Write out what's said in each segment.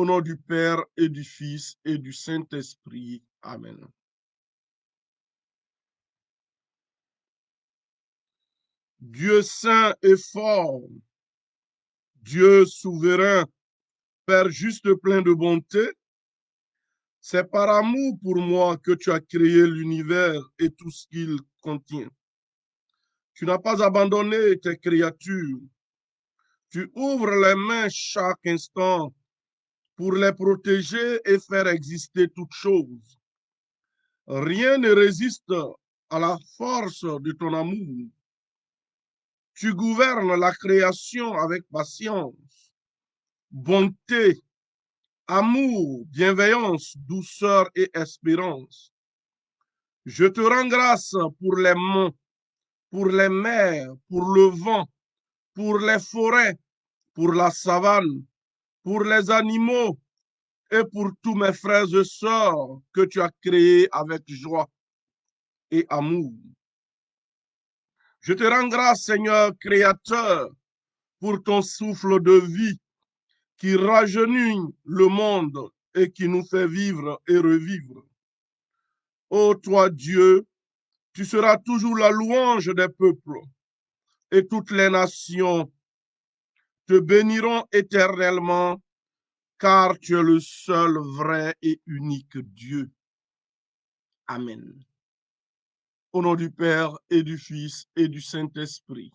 Au nom du Père et du Fils et du Saint-Esprit. Amen. Dieu saint et fort, Dieu souverain, Père juste plein de bonté, c'est par amour pour moi que tu as créé l'univers et tout ce qu'il contient. Tu n'as pas abandonné tes créatures. Tu ouvres les mains chaque instant pour les protéger et faire exister toutes choses. Rien ne résiste à la force de ton amour. Tu gouvernes la création avec patience, bonté, amour, bienveillance, douceur et espérance. Je te rends grâce pour les monts, pour les mers, pour le vent, pour les forêts, pour la savane, pour les animaux et pour tous mes frères et sœurs que tu as créés avec joie et amour. Je te rends grâce, Seigneur Créateur, pour ton souffle de vie qui rajeunit le monde et qui nous fait vivre et revivre. Ô toi, Dieu, tu seras toujours la louange des peuples et toutes les nations te béniront éternellement, car tu es le seul vrai et unique Dieu. Amen. Au nom du Père et du Fils et du Saint-Esprit.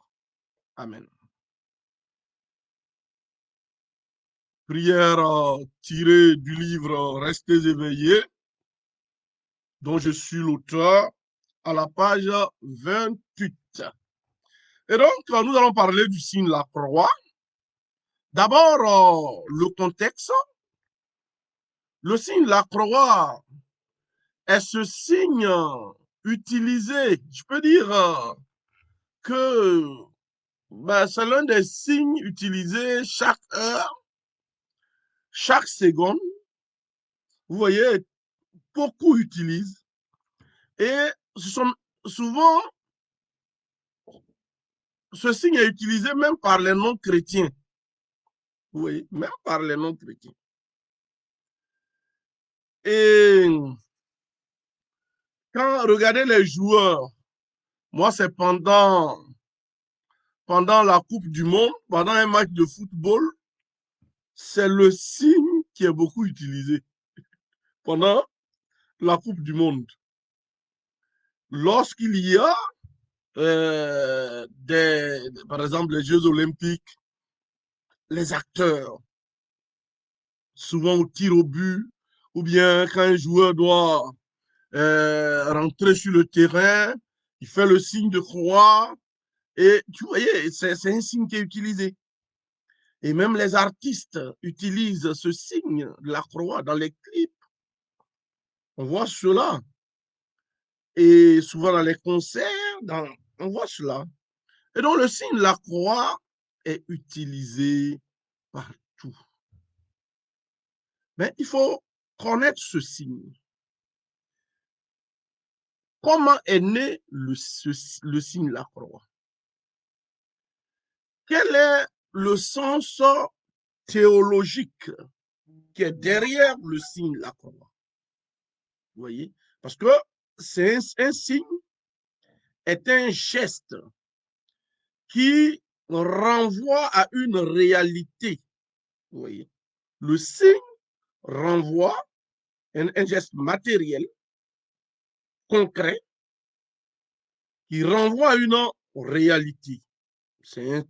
Amen. Prière tirée du livre Restez éveillés, dont je suis l'auteur, à la page 28. Et donc, nous allons parler du signe de la croix. D'abord, le contexte. Le signe de la croix est ce signe utilisé, je peux dire que c'est l'un des signes utilisés chaque heure, chaque seconde. Vous voyez, beaucoup utilisent. Et souvent, ce signe est utilisé même par les non-chrétiens. Vous voyez, même par les non-chrétiens. Et quand regardez les joueurs, moi c'est pendant la Coupe du Monde, pendant un match de football, c'est le signe qui est beaucoup utilisé pendant la Coupe du Monde. Lorsqu'il y a par exemple les Jeux Olympiques, les acteurs, souvent au tir au but, ou bien quand un joueur doit rentrer sur le terrain, il fait le signe de croix, et tu voyez, c'est un signe qui est utilisé. Et même les artistes utilisent ce signe de la croix dans les clips. On voit cela. Et souvent dans les concerts, on voit cela. Et donc le signe de la croix est utilisé partout. Mais il faut connaître ce signe. Comment est né le signe de la croix? Quel est le sens théologique qui est derrière le signe de la croix? Vous voyez? Parce que c'est un signe est un geste qui renvoie à une réalité. Vous voyez? Le signe renvoie à un geste matériel, concret, qui renvoie à une réalité. C'est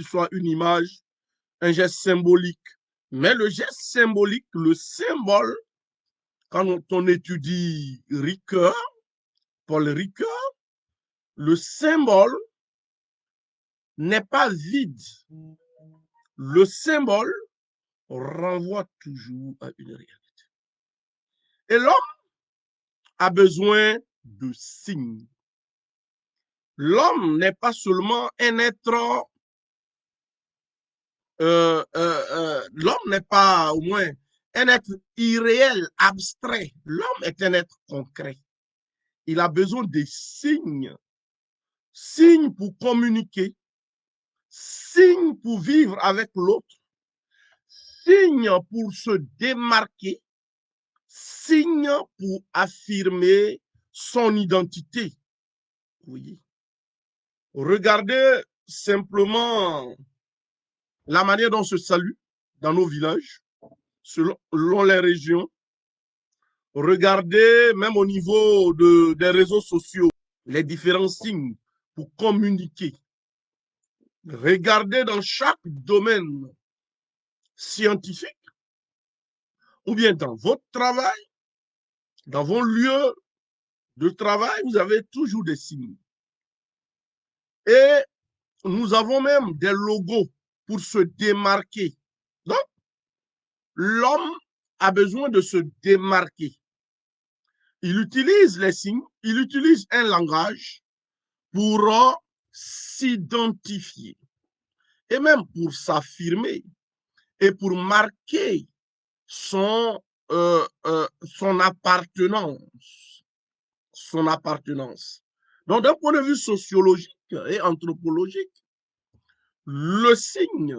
soit une image, un geste symbolique. Mais le geste symbolique, le symbole, quand on étudie Ricoeur, Paul Ricoeur, le symbole n'est pas vide. Le symbole renvoie toujours à une réalité. Et l'homme a besoin de signes. L'homme n'est pas seulement un être, l'homme n'est pas au moins un être irréel, abstrait. L'homme est un être concret. Il a besoin des signes. Signes pour communiquer, signes pour vivre avec l'autre, signe pour se démarquer, signe pour affirmer son identité. Oui. Regardez simplement la manière dont on se salue dans nos villages, selon les régions. Regardez même au niveau des réseaux sociaux, les différents signes pour communiquer. Regardez dans chaque domaine scientifique ou bien dans votre travail, dans vos lieux de travail, vous avez toujours des signes. Et nous avons même des logos pour se démarquer. Donc, l'homme a besoin de se démarquer. Il utilise les signes, il utilise un langage pour s'identifier et même pour s'affirmer et pour marquer son appartenance. Son appartenance. Donc, d'un point de vue sociologique et anthropologique, le signe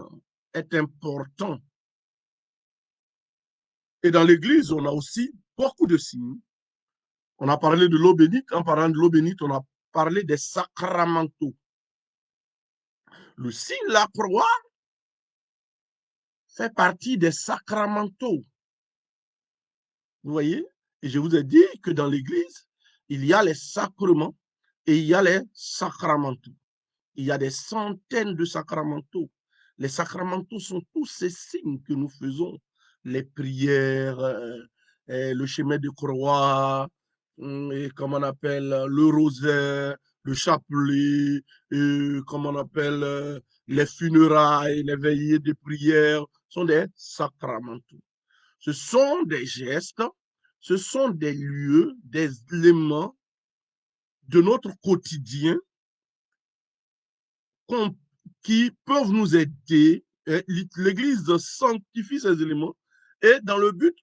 est important. Et dans l'Église, on a aussi beaucoup de signes. On a parlé de l'eau bénite. En parlant de l'eau bénite, on a parlé des sacramentaux. Le signe de la croix fait partie des sacramentaux. Vous voyez? Et je vous ai dit que dans l'Église, il y a les sacrements et il y a les sacramentaux. Il y a des centaines de sacramentaux. Les sacramentaux sont tous ces signes que nous faisons. Les prières, le chemin de croix, et comme on appelle le rosaire, le chapelet, comme on appelle les funérailles, les veillées de prière, sont des sacramentaux. Ce sont des gestes, ce sont des lieux, des éléments de notre quotidien qui peuvent nous aider. L'Église sanctifie ces éléments et dans le but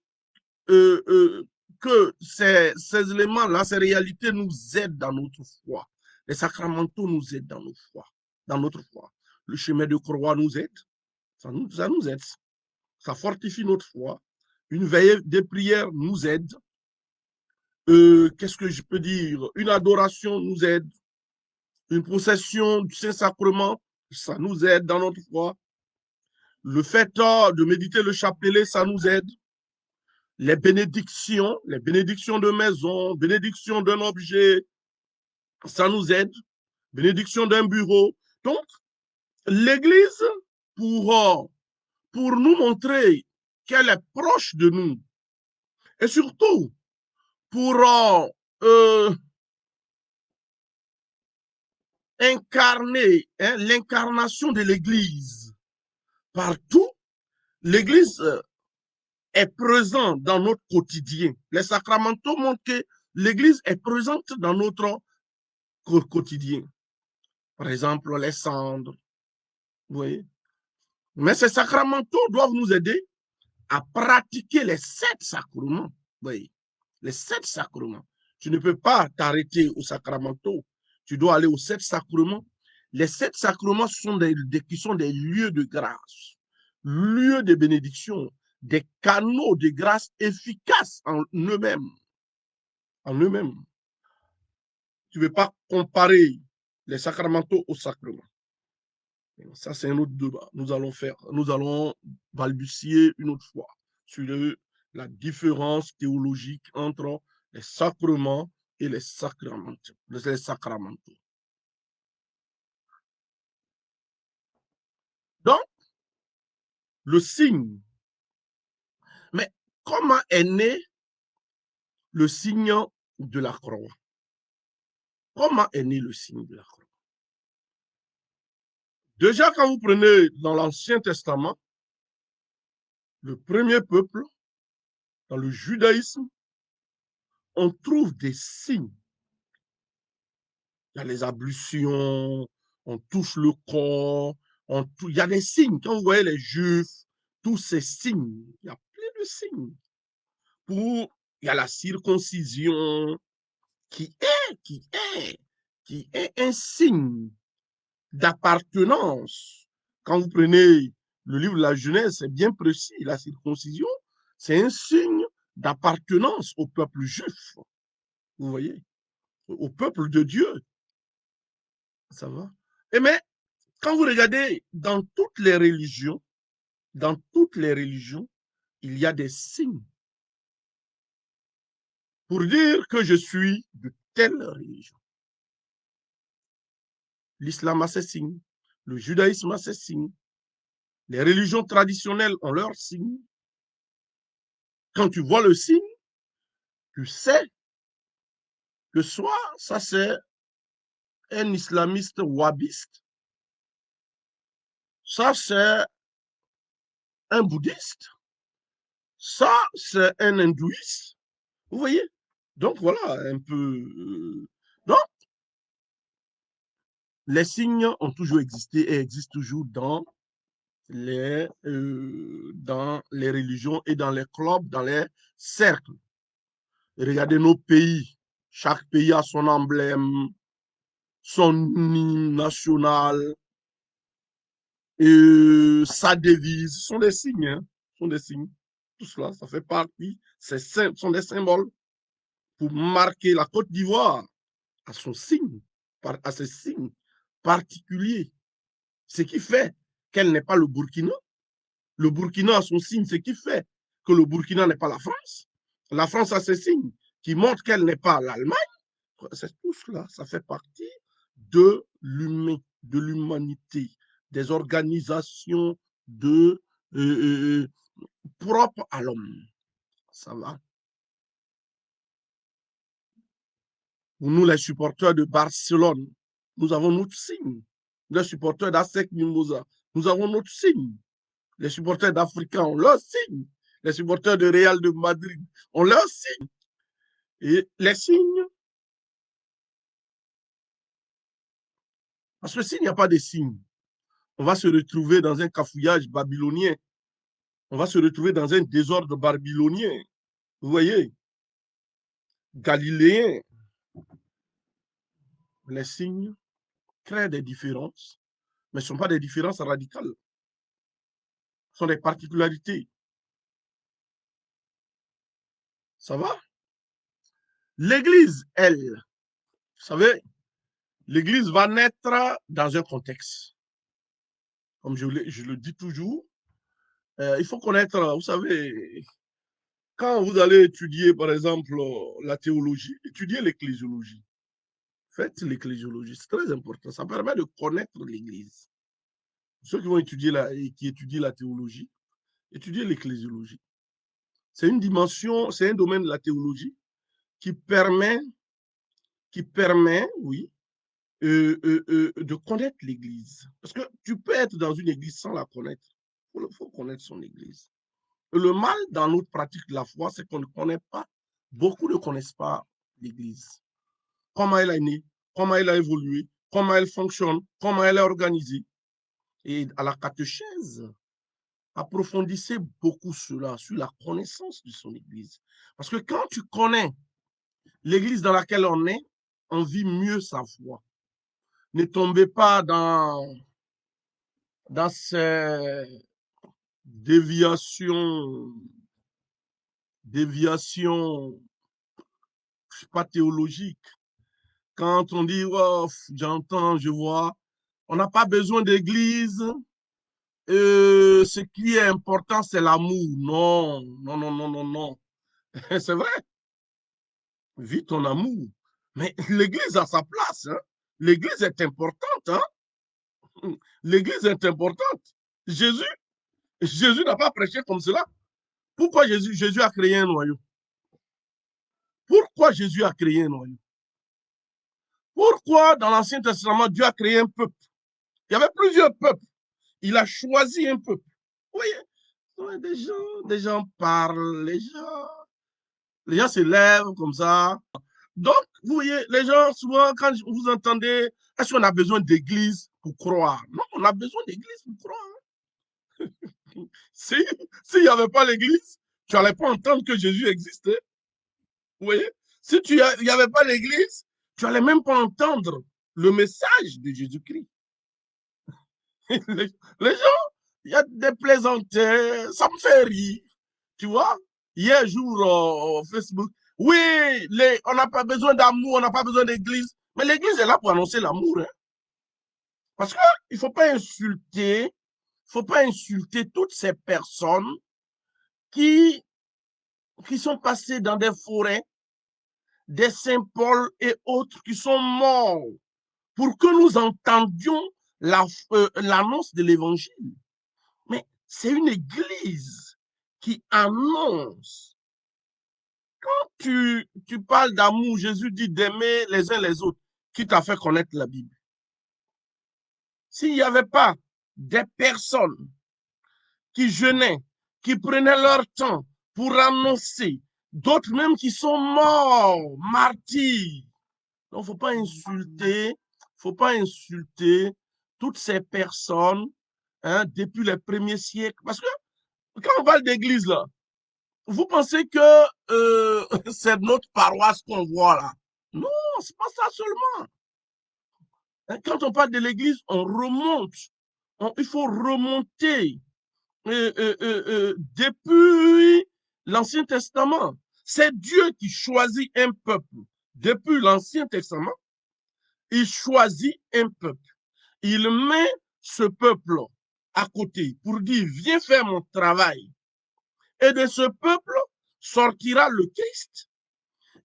que ces éléments-là, ces réalités nous aident dans notre foi. Les sacramentaux nous aident dans notre foi. Le chemin de croix nous aide, ça nous aide, ça fortifie notre foi. Une veillée de prière nous aide. Qu'est-ce que je peux dire? Une adoration nous aide. Une procession du Saint-Sacrement, ça nous aide dans notre foi. Le fait de méditer le chapelet, ça nous aide. Les bénédictions de maison, bénédiction d'un objet, ça nous aide. Bénédiction d'un bureau. Donc, l'Église, pour nous montrer qu'elle est proche de nous, et surtout pour incarner l'incarnation de l'Église partout, l'Église est présente dans notre quotidien. Les sacramentaux montrent que l'Église est présente dans notre quotidien. Par exemple, les cendres. Vous voyez? Mais ces sacramentaux doivent nous aider à pratiquer les 7 sacrements. Vous voyez? Les 7 sacrements. Tu ne peux pas t'arrêter aux sacramentaux. Tu dois aller aux 7 sacrements. Les 7 sacrements sont des lieux de grâce, lieux de bénédiction, des canaux de grâce efficaces en eux-mêmes. En eux-mêmes. Tu ne peux pas comparer les sacramentaux aux sacrements. Ça, c'est un autre débat. Nous allons balbutier une autre fois sur la différence théologique entre les sacrements et les sacramentaux. Donc, le signe. Mais comment est né le signe de la croix? Comment est né le signe de la croix? Déjà, quand vous prenez dans l'Ancien Testament, le premier peuple, dans le judaïsme, on trouve des signes. Il y a les ablutions, on touche le corps, il y a des signes. Quand vous voyez les Juifs, tous ces signes, il y a plein de signes. Il y a la circoncision qui est un signe d'appartenance. Quand vous prenez le livre de la Genèse, c'est bien précis. La circoncision, c'est un signe d'appartenance au peuple juif. Vous voyez, au peuple de Dieu. Ça va? Et mais, quand vous regardez dans toutes les religions, il y a des signes pour dire que je suis de telle religion. L'islam a ses signes, le judaïsme a ses signes, les religions traditionnelles ont leurs signes. Quand tu vois le signe, tu sais que soit ça c'est un islamiste wahhabiste, ça c'est un bouddhiste, ça c'est un hindouiste. Vous voyez? Donc voilà un peu. Donc, les signes ont toujours existé et existent toujours dans les religions et dans les clubs, dans les cercles. Regardez nos pays. Chaque pays a son emblème, son hymne national, et sa devise. Ce sont des signes. Hein? Ce sont des signes. Tout cela, ça fait partie. Ce sont des symboles pour marquer la Côte d'Ivoire à son signe, à ses signes particuliers. Ce qui fait qu'elle n'est pas le Burkina. Le Burkina a son signe, ce qui fait que le Burkina n'est pas la France. La France a ses signes qui montrent qu'elle n'est pas l'Allemagne. C'est tout cela, ça fait partie de l'humain, de l'humanité, des organisations propres à l'homme. Ça va. Pour nous, les supporters de Barcelone, nous avons notre signe. Les supporters d'ASEC Mimosa, nous avons notre signe. Les supporters d'Africains ont leur signe. Les supporters de Real de Madrid ont leur signe. Et les signes, parce que s'il n'y a pas de signes, on va se retrouver dans un cafouillage babylonien. On va se retrouver dans un désordre babylonien. Vous voyez, galiléen. Les signes créent des différences, mais ce ne sont pas des différences radicales. Ce sont des particularités. Ça va? L'Église, elle, vous savez, l'Église va naître dans un contexte. Comme je le dis toujours, il faut connaître, vous savez, quand vous allez étudier, par exemple, la théologie, étudiez l'ecclésiologie. Faites l'ecclésiologie, c'est très important. Ça permet de connaître l'Église. Ceux qui vont étudier qui étudient la théologie, étudiez l'ecclésiologie. C'est une dimension, c'est un domaine de la théologie qui permet, oui, de connaître l'Église. Parce que tu peux être dans une Église sans la connaître. Il faut connaître son Église. Et le mal dans notre pratique de la foi, c'est qu'on ne connaît pas, beaucoup ne connaissent pas l'Église. Comment elle est née, comment elle a évolué, comment elle fonctionne, comment elle est organisée. Et à la catéchèse, approfondissez beaucoup cela, sur la connaissance de son Église. Parce que quand tu connais l'Église dans laquelle on est, on vit mieux sa foi. Ne tombez pas dans ces déviations, pas théologiques. Quand on dit, oh, j'entends, je vois, on n'a pas besoin d'église. Ce qui est important, c'est l'amour. Non, non, non, non, non, non. C'est vrai. Vis ton amour. Mais l'église a sa place. Hein? L'église est importante. Hein? L'église est importante. Jésus n'a pas prêché comme cela. Pourquoi Jésus a créé un noyau? Pourquoi Jésus a créé un noyau? Pourquoi dans l'Ancien Testament, Dieu a créé un peuple? Il y avait plusieurs peuples. Il a choisi un peuple. Vous voyez, des gens parlent, les gens se lèvent comme ça. Donc, vous voyez, les gens, souvent, quand vous entendez, est-ce qu'on a besoin d'église pour croire? Non, on a besoin d'église pour croire. S'il n'y avait pas l'église, tu n'allais pas entendre que Jésus existait. Vous voyez? Si il n'y avait pas l'église, tu n'allais même pas entendre le message de Jésus-Christ. Les gens, Il y a des plaisanteries, ça me fait rire, tu vois. Hier jour, au Facebook, oui, on n'a pas besoin d'amour, on n'a pas besoin d'église. Mais l'église est là pour annoncer l'amour. Hein. Parce qu'il ne faut pas insulter toutes ces personnes qui, qui sont passées dans des forêts, des Saint-Paul et autres qui sont morts pour que nous entendions l'annonce de l'évangile. Mais c'est une église qui annonce. Quand tu parles d'amour, Jésus dit d'aimer les uns les autres. Qui t'a fait connaître la Bible? S'il n'y avait pas des personnes qui jeûnaient, qui prenaient leur temps pour annoncer, d'autres même qui sont morts, martyrs. Donc, faut pas insulter toutes ces personnes hein, depuis les premiers siècles. Parce que quand on parle d'église, là, vous pensez que c'est notre paroisse qu'on voit là. Non, c'est pas ça seulement. Hein, quand on parle de l'église, on remonte. Il faut remonter depuis l'Ancien Testament. C'est Dieu qui choisit un peuple. Depuis l'Ancien Testament, il choisit un peuple. Il met ce peuple à côté pour dire, viens faire mon travail. Et de ce peuple sortira le Christ.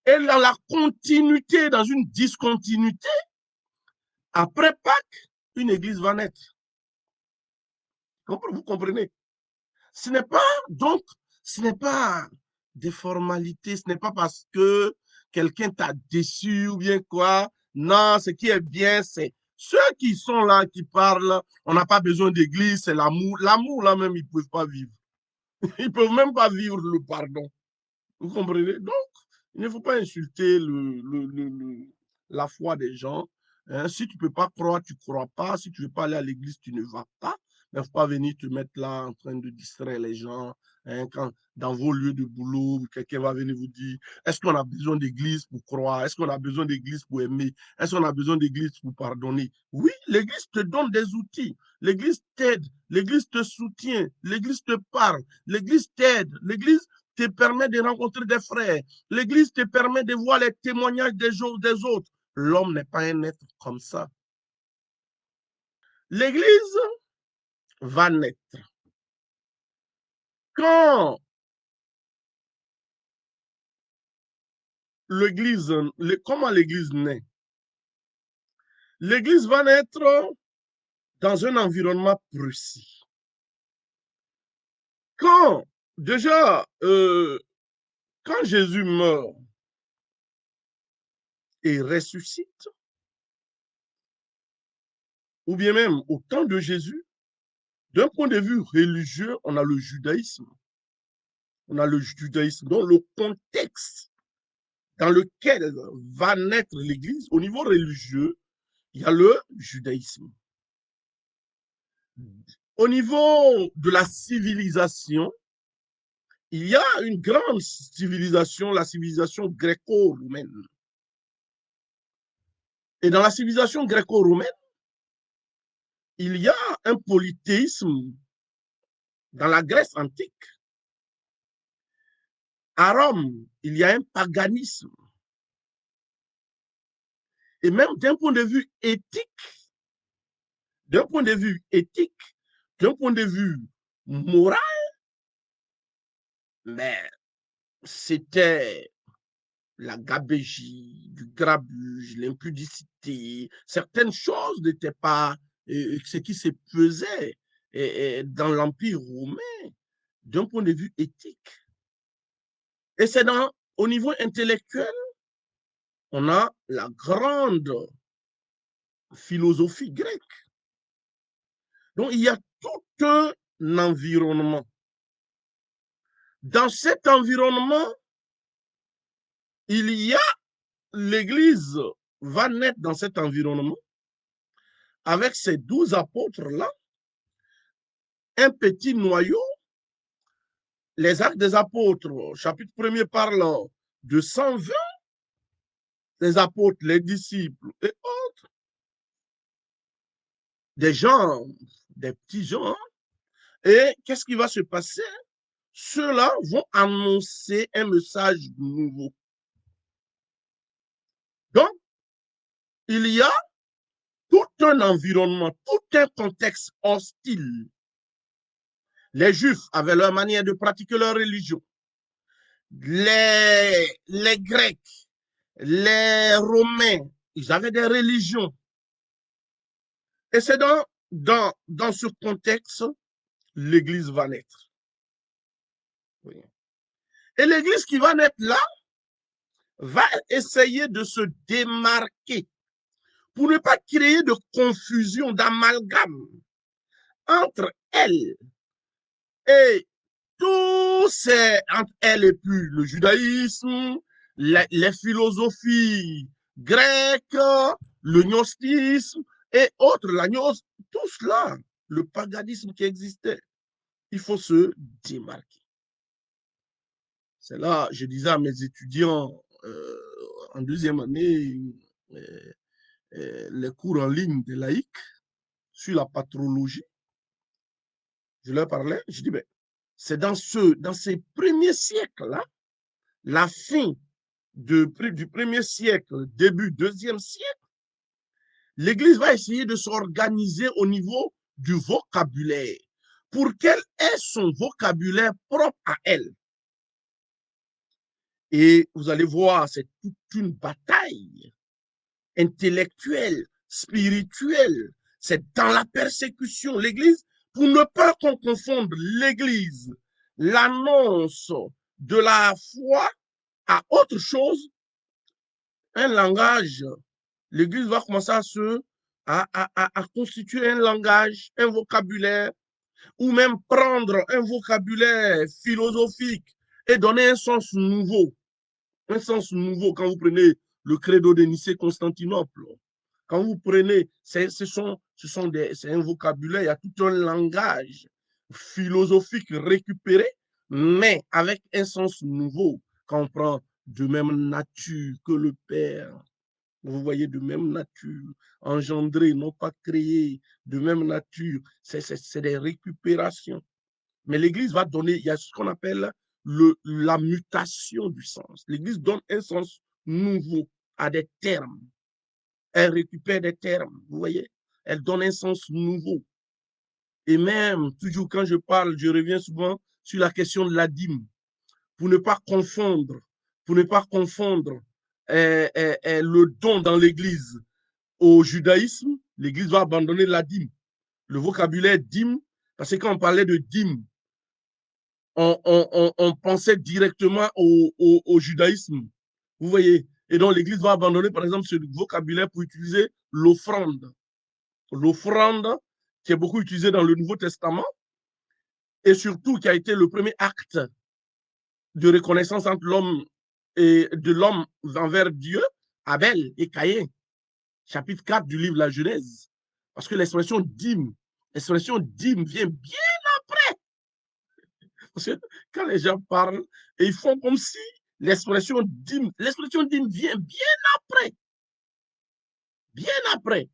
Et dans la continuité, dans une discontinuité, après Pâques, une église va naître. Vous comprenez? Ce n'est pas, donc, ce n'est pas des formalités, ce n'est pas parce que quelqu'un t'a déçu ou bien quoi. Non, ce qui est bien, c'est ceux qui sont là, qui parlent, on n'a pas besoin d'église, c'est l'amour. L'amour, là même, ils ne peuvent pas vivre. Ils ne peuvent même pas vivre le pardon. Vous comprenez? Donc, il ne faut pas insulter la foi des gens. Hein. Si tu ne peux pas croire, tu ne crois pas. Si tu ne veux pas aller à l'église, tu ne vas pas. Il ne faut pas venir te mettre là en train de distraire les gens. Hein, quand dans vos lieux de boulot, quelqu'un va venir vous dire, est-ce qu'on a besoin d'église pour croire? Est-ce qu'on a besoin d'église pour aimer? Est-ce qu'on a besoin d'église pour pardonner? Oui, l'église te donne des outils. L'église t'aide. L'église te soutient. L'église te parle. L'église t'aide. L'église te permet de rencontrer des frères. L'église te permet de voir les témoignages des autres. L'homme n'est pas un être comme ça. L'église va naître. Quand comment l'église naît? L'église va naître dans un environnement précis. Quand, déjà, quand Jésus meurt et ressuscite, ou bien même au temps de Jésus, d'un point de vue religieux, on a le judaïsme. On a le judaïsme, donc le contexte dans lequel va naître l'Église, au niveau religieux, il y a le judaïsme. Au niveau de la civilisation, il y a une grande civilisation, la civilisation gréco-romaine. Et dans la civilisation gréco-romaine, il y a un polythéisme dans la Grèce antique. À Rome, il y a un paganisme. Et même d'un point de vue éthique, d'un point de vue moral, mais c'était la gabégie, du grabuge, l'impudicité. Certaines choses n'étaient pas ce qui se faisait dans l'Empire romain d'un point de vue éthique. Et c'est au niveau intellectuel, on a la grande philosophie grecque. Donc, il y a tout un environnement. Dans cet environnement, il y a l'Église va naître dans cet environnement avec ces 12 apôtres-là, un petit noyau. Les Actes des Apôtres, chapitre 1er, parle de 120, les apôtres, les disciples et autres. Des gens, des petits gens, Et qu'est-ce qui va se passer? Ceux-là vont annoncer un message nouveau. Donc, il y a tout un environnement, tout un contexte hostile. Les Juifs avaient leur manière de pratiquer leur religion. Les Grecs, les Romains, ils avaient des religions. Et c'est dans ce contexte, l'Église va naître. Et l'Église qui va naître là va essayer de se démarquer pour ne pas créer de confusion, d'amalgame entre elle et tout c'est entre elle et puis le judaïsme, les philosophies grecques, le gnostisme et autres, la gnose, tout cela, le paganisme qui existait. Il faut se démarquer. C'est là, je disais à mes étudiants en deuxième année, les cours en ligne de laïque sur la patrologie. Je leur parlais, je dis, ben, c'est dans ces premiers siècles-là, la fin du premier siècle, début deuxième siècle, l'Église va essayer de s'organiser au niveau du vocabulaire pour qu'elle ait son vocabulaire propre à elle. Et vous allez voir, c'est toute une bataille intellectuelle, spirituelle. C'est dans la persécution. L'Église, pour ne pas qu'on confonde l'Église, l'annonce de la foi à autre chose, un langage, l'Église va commencer à constituer un langage, un vocabulaire, ou même prendre un vocabulaire philosophique et donner un sens nouveau. Un sens nouveau quand vous prenez le credo de Nicée-Constantinople. Quand vous prenez, c'est un vocabulaire, il y a tout un langage philosophique récupéré, mais avec un sens nouveau. Quand on prend de même nature que le Père, vous voyez, de même nature, engendré, non pas créé, de même nature, c'est des récupérations. Mais l'Église va donner, il y a ce qu'on appelle la mutation du sens. L'Église donne un sens nouveau à des termes. Elle récupère des termes, vous voyez. Elle donne un sens nouveau. Et même, toujours quand je parle, je reviens souvent sur la question de la dîme. Pour ne pas confondre, le don dans l'Église au judaïsme, l'Église va abandonner la dîme. Le vocabulaire dîme, parce que quand on parlait de dîme, on pensait directement au judaïsme. Vous voyez? Et donc, l'Église va abandonner, par exemple, ce vocabulaire pour utiliser l'offrande. L'offrande, qui est beaucoup utilisée dans le Nouveau Testament, et surtout qui a été le premier acte de reconnaissance entre l'homme et de l'homme envers Dieu, Abel et Caïn, chapitre 4 du livre de la Genèse. Parce que l'expression dîme vient bien après. Parce que quand les gens parlent, et ils font comme si l'expression dîme vient bien après. Bien après.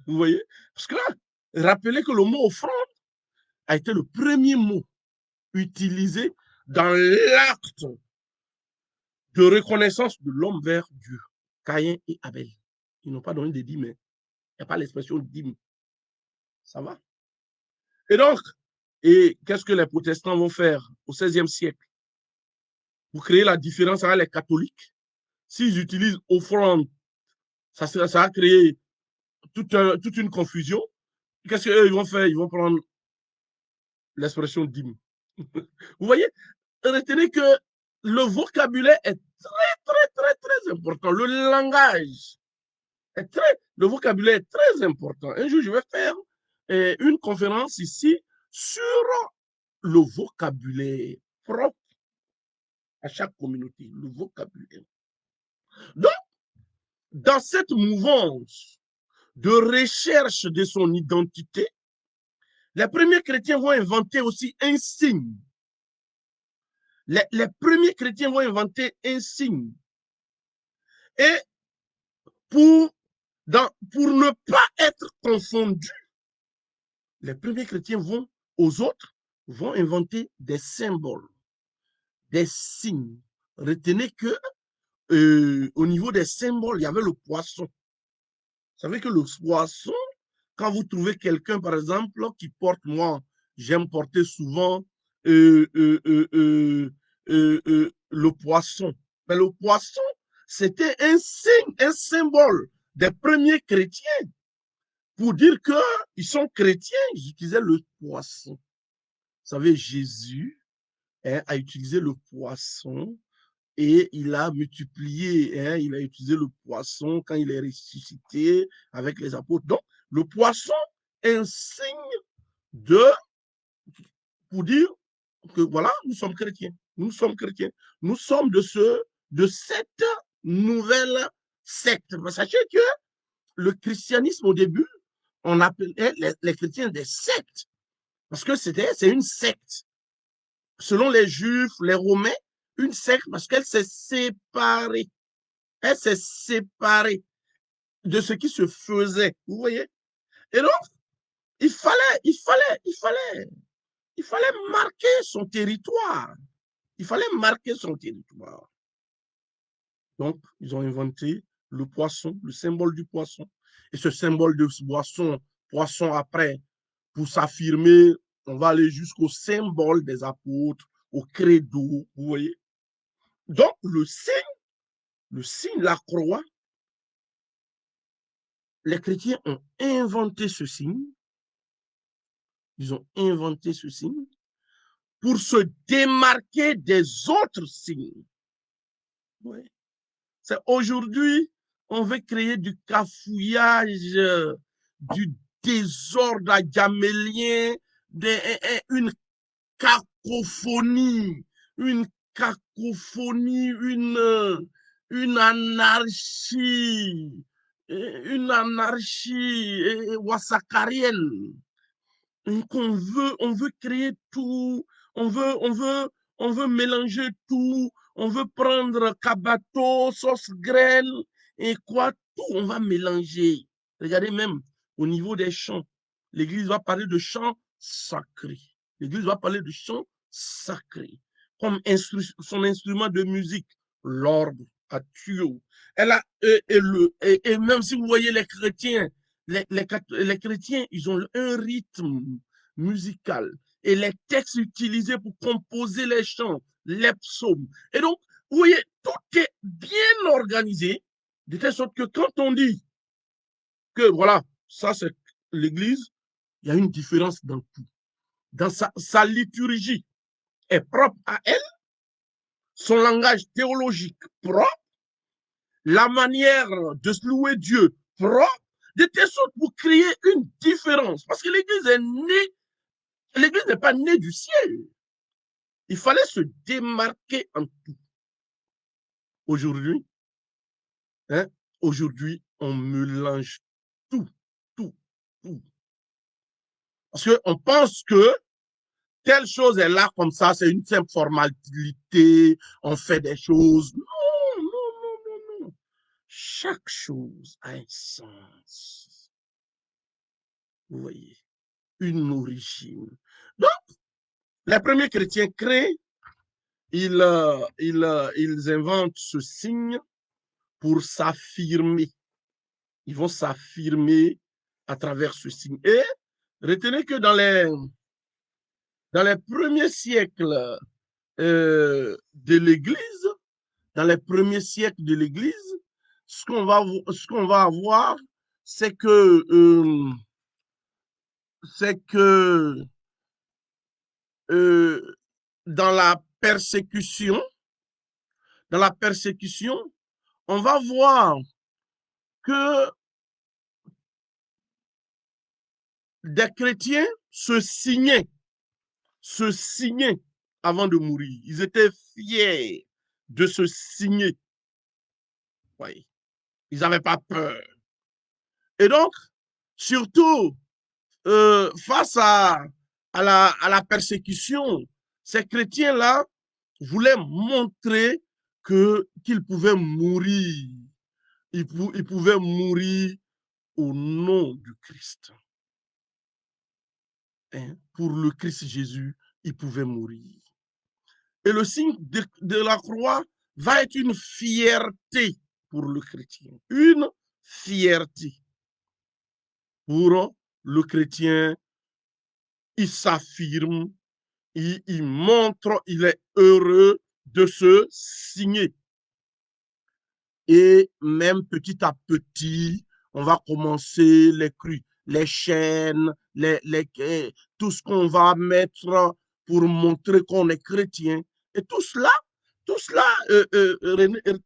Vous voyez? Parce que là, rappelez que le mot offrande a été le premier mot utilisé dans l'acte de reconnaissance de l'homme vers Dieu. Caïn et Abel. Ils n'ont pas donné de dîmes. Il n'y a pas l'expression dîme. Ça va? Et donc, qu'est-ce que les protestants vont faire au XVIe siècle? Pour créer la différence avec les catholiques, s'ils utilisent offrande, ça va créer toute une confusion. Qu'est-ce qu'ils vont faire? Ils vont prendre l'expression dîme. Vous voyez? Retenez que le vocabulaire est très important. Le langage le vocabulaire est très important. Un jour, je vais faire une conférence ici sur le vocabulaire propre à chaque communauté, le vocabulaire. Donc, dans cette mouvance de recherche de son identité, les premiers chrétiens vont inventer aussi un signe. Les premiers chrétiens vont inventer un signe. Et pour ne pas être confondus, les premiers chrétiens vont aux autres, vont inventer des symboles, des signes. Retenez que au niveau des symboles, il y avait le poisson. Vous savez que le poisson, quand vous trouvez quelqu'un, par exemple, qui porte, moi, j'aime porter souvent le poisson. Mais le poisson, c'était un signe, un symbole des premiers chrétiens. Pour dire qu'ils sont chrétiens, ils utilisaient le poisson. Vous savez, Jésus a utilisé le poisson et il a multiplié, il a utilisé le poisson quand il est ressuscité avec les apôtres. Donc, le poisson est un signe pour dire que voilà, nous sommes chrétiens. Nous sommes chrétiens. Nous sommes de cette nouvelle secte. Sachez que le christianisme au début, on appelait les chrétiens des sectes. Parce que c'est une secte. Selon les Juifs, les Romains, une secte parce qu'elle s'est séparée. Elle s'est séparée de ce qui se faisait. Vous voyez? Et donc, il fallait marquer son territoire. Il fallait marquer son territoire. Donc, ils ont inventé le poisson, le symbole du poisson. Et ce symbole de poisson après, pour s'affirmer, on va aller jusqu'au symbole des apôtres, au credo, vous voyez. Donc, le signe, la croix, les chrétiens ont inventé ce signe. Ils ont inventé ce signe pour se démarquer des autres signes. Ouais. C'est aujourd'hui, on veut créer du cafouillage, du désordre gamélien, une cacophonie, une cacophonie, une anarchie wassakarienne. Donc on veut créer tout, on veut mélanger tout, on veut prendre cabato, sauce graine et quoi, tout, on va mélanger. Regardez même au niveau des chants, l'Église va parler de chants sacrés. L'Église va parler de chants sacrés. Comme son instrument de musique, l'orgue à tuyau. Et même si vous voyez les chrétiens, les chrétiens, ils ont un rythme musical et les textes utilisés pour composer les chants, les psaumes. Et donc, vous voyez, tout est bien organisé, de telle sorte que quand on dit que voilà, ça c'est l'Église, il y a une différence dans tout. Dans sa liturgie est propre à elle, son langage théologique propre, la manière de louer Dieu propre, de telle sorte pour créer une différence. Parce que l'Église est née, l'Église n'est pas née du ciel. Il fallait se démarquer en tout. Aujourd'hui, aujourd'hui, on mélange tout, tout, tout. Parce qu'on pense que telle chose est là comme ça, c'est une simple formalité, on fait des choses. Non, non, non, non, non. Chaque chose a un sens. Vous voyez, une origine. Donc, les premiers chrétiens créent, ils inventent ce signe pour s'affirmer. Ils vont s'affirmer à travers ce signe. Et retenez que dans les premiers siècles de l'Église, dans les premiers siècles de l'Église, ce qu'on va avoir, c'est que euh, dans la persécution, on va voir que des chrétiens se signaient avant de mourir. Ils étaient fiers de se signer. Oui. Ils n'avaient pas peur. Et donc, surtout, face à la persécution, ces chrétiens-là voulaient montrer qu'ils pouvaient mourir. Ils pouvaient mourir au nom du Christ. pour le Christ Jésus, il pouvait mourir. Et le signe de la croix va être une fierté pour le chrétien. Une fierté. Pour le chrétien, il s'affirme, il montre, il est heureux de se signer. Et même petit à petit, on va commencer les chaînes, tout ce qu'on va mettre pour montrer qu'on est chrétien. Et tout cela,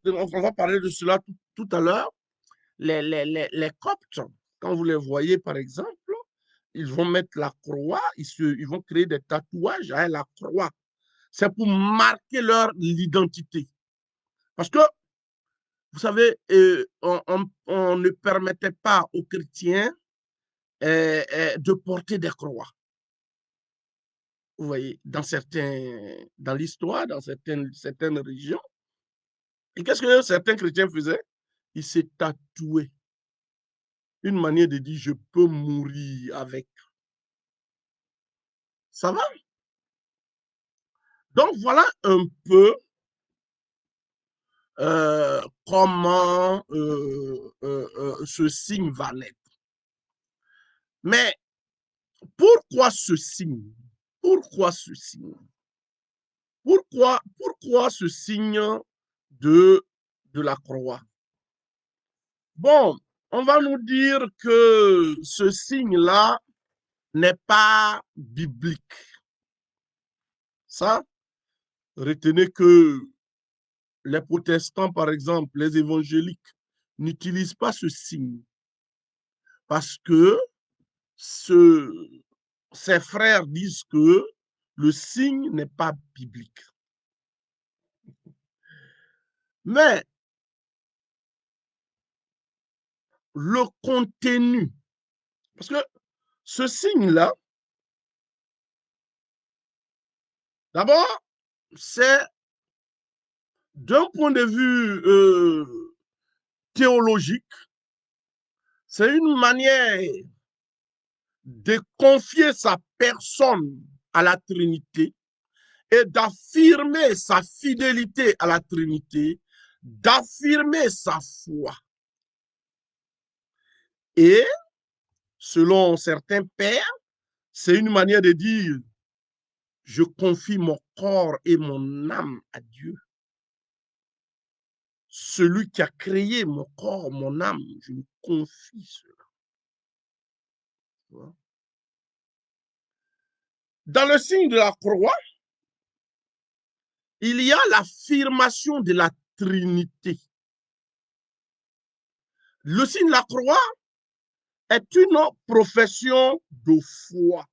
on va parler de cela tout à l'heure. Les Coptes, quand vous les voyez par exemple, ils vont mettre la croix, ils vont créer des tatouages à la croix. C'est pour marquer leur identité. Parce que, vous savez, on ne permettait pas aux chrétiens de porter des croix. Vous voyez, dans l'histoire, dans certaines régions. Et qu'est-ce que certains chrétiens faisaient? Ils se tatouaient. Une manière de dire, je peux mourir avec. Ça va? Donc, voilà un peu comment ce signe va naître. Mais pourquoi ce signe? Pourquoi ce signe? Pourquoi ce signe de la croix? Bon, on va nous dire que ce signe-là n'est pas biblique. Ça, retenez que les protestants, par exemple, les évangéliques, n'utilisent pas ce signe parce que ses frères disent que le signe n'est pas biblique. Mais le contenu, parce que ce signe-là, d'abord, c'est d'un point de vue théologique, c'est une manière de confier sa personne à la Trinité et d'affirmer sa fidélité à la Trinité, d'affirmer sa foi. Et, selon certains pères, c'est une manière de dire, je confie mon corps et mon âme à Dieu. Celui qui a créé mon corps, mon âme, je lui confie cela. Dans le signe de la croix, il y a l'affirmation de la Trinité. Le signe de la croix est une profession de foi.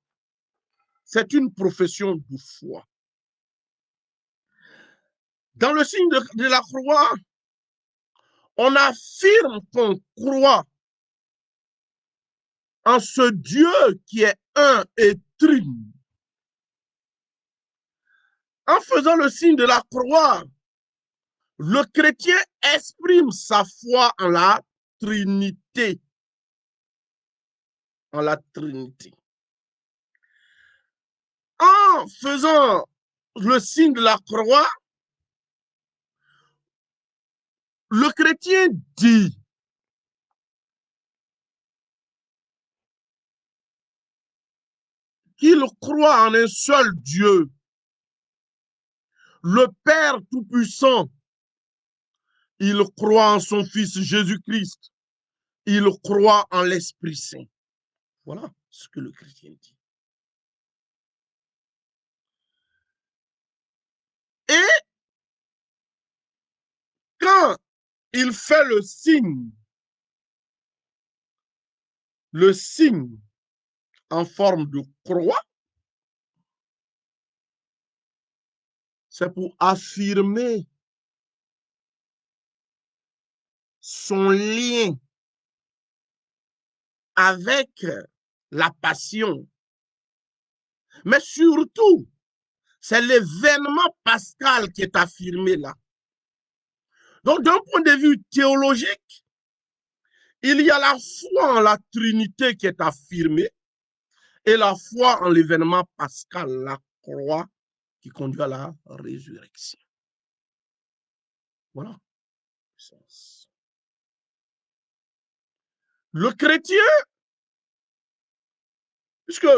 C'est une profession de foi. Dans le signe de la croix, on affirme qu'on croit en ce Dieu qui est un et trine. En faisant le signe de la croix, le chrétien exprime sa foi en la Trinité. En la Trinité. En faisant le signe de la croix, le chrétien dit qu'il croit en un seul Dieu, le Père Tout-Puissant. Il croit en son Fils Jésus-Christ. Il croit en l'Esprit Saint. Voilà ce que le chrétien dit. Et quand il fait le signe en forme de croix, c'est pour affirmer son lien avec la passion. Mais surtout, c'est l'événement pascal qui est affirmé là. Donc, d'un point de vue théologique, il y a la foi en la Trinité qui est affirmée et la foi en l'événement pascal, la croix qui conduit à la résurrection. Voilà. Le chrétien, puisque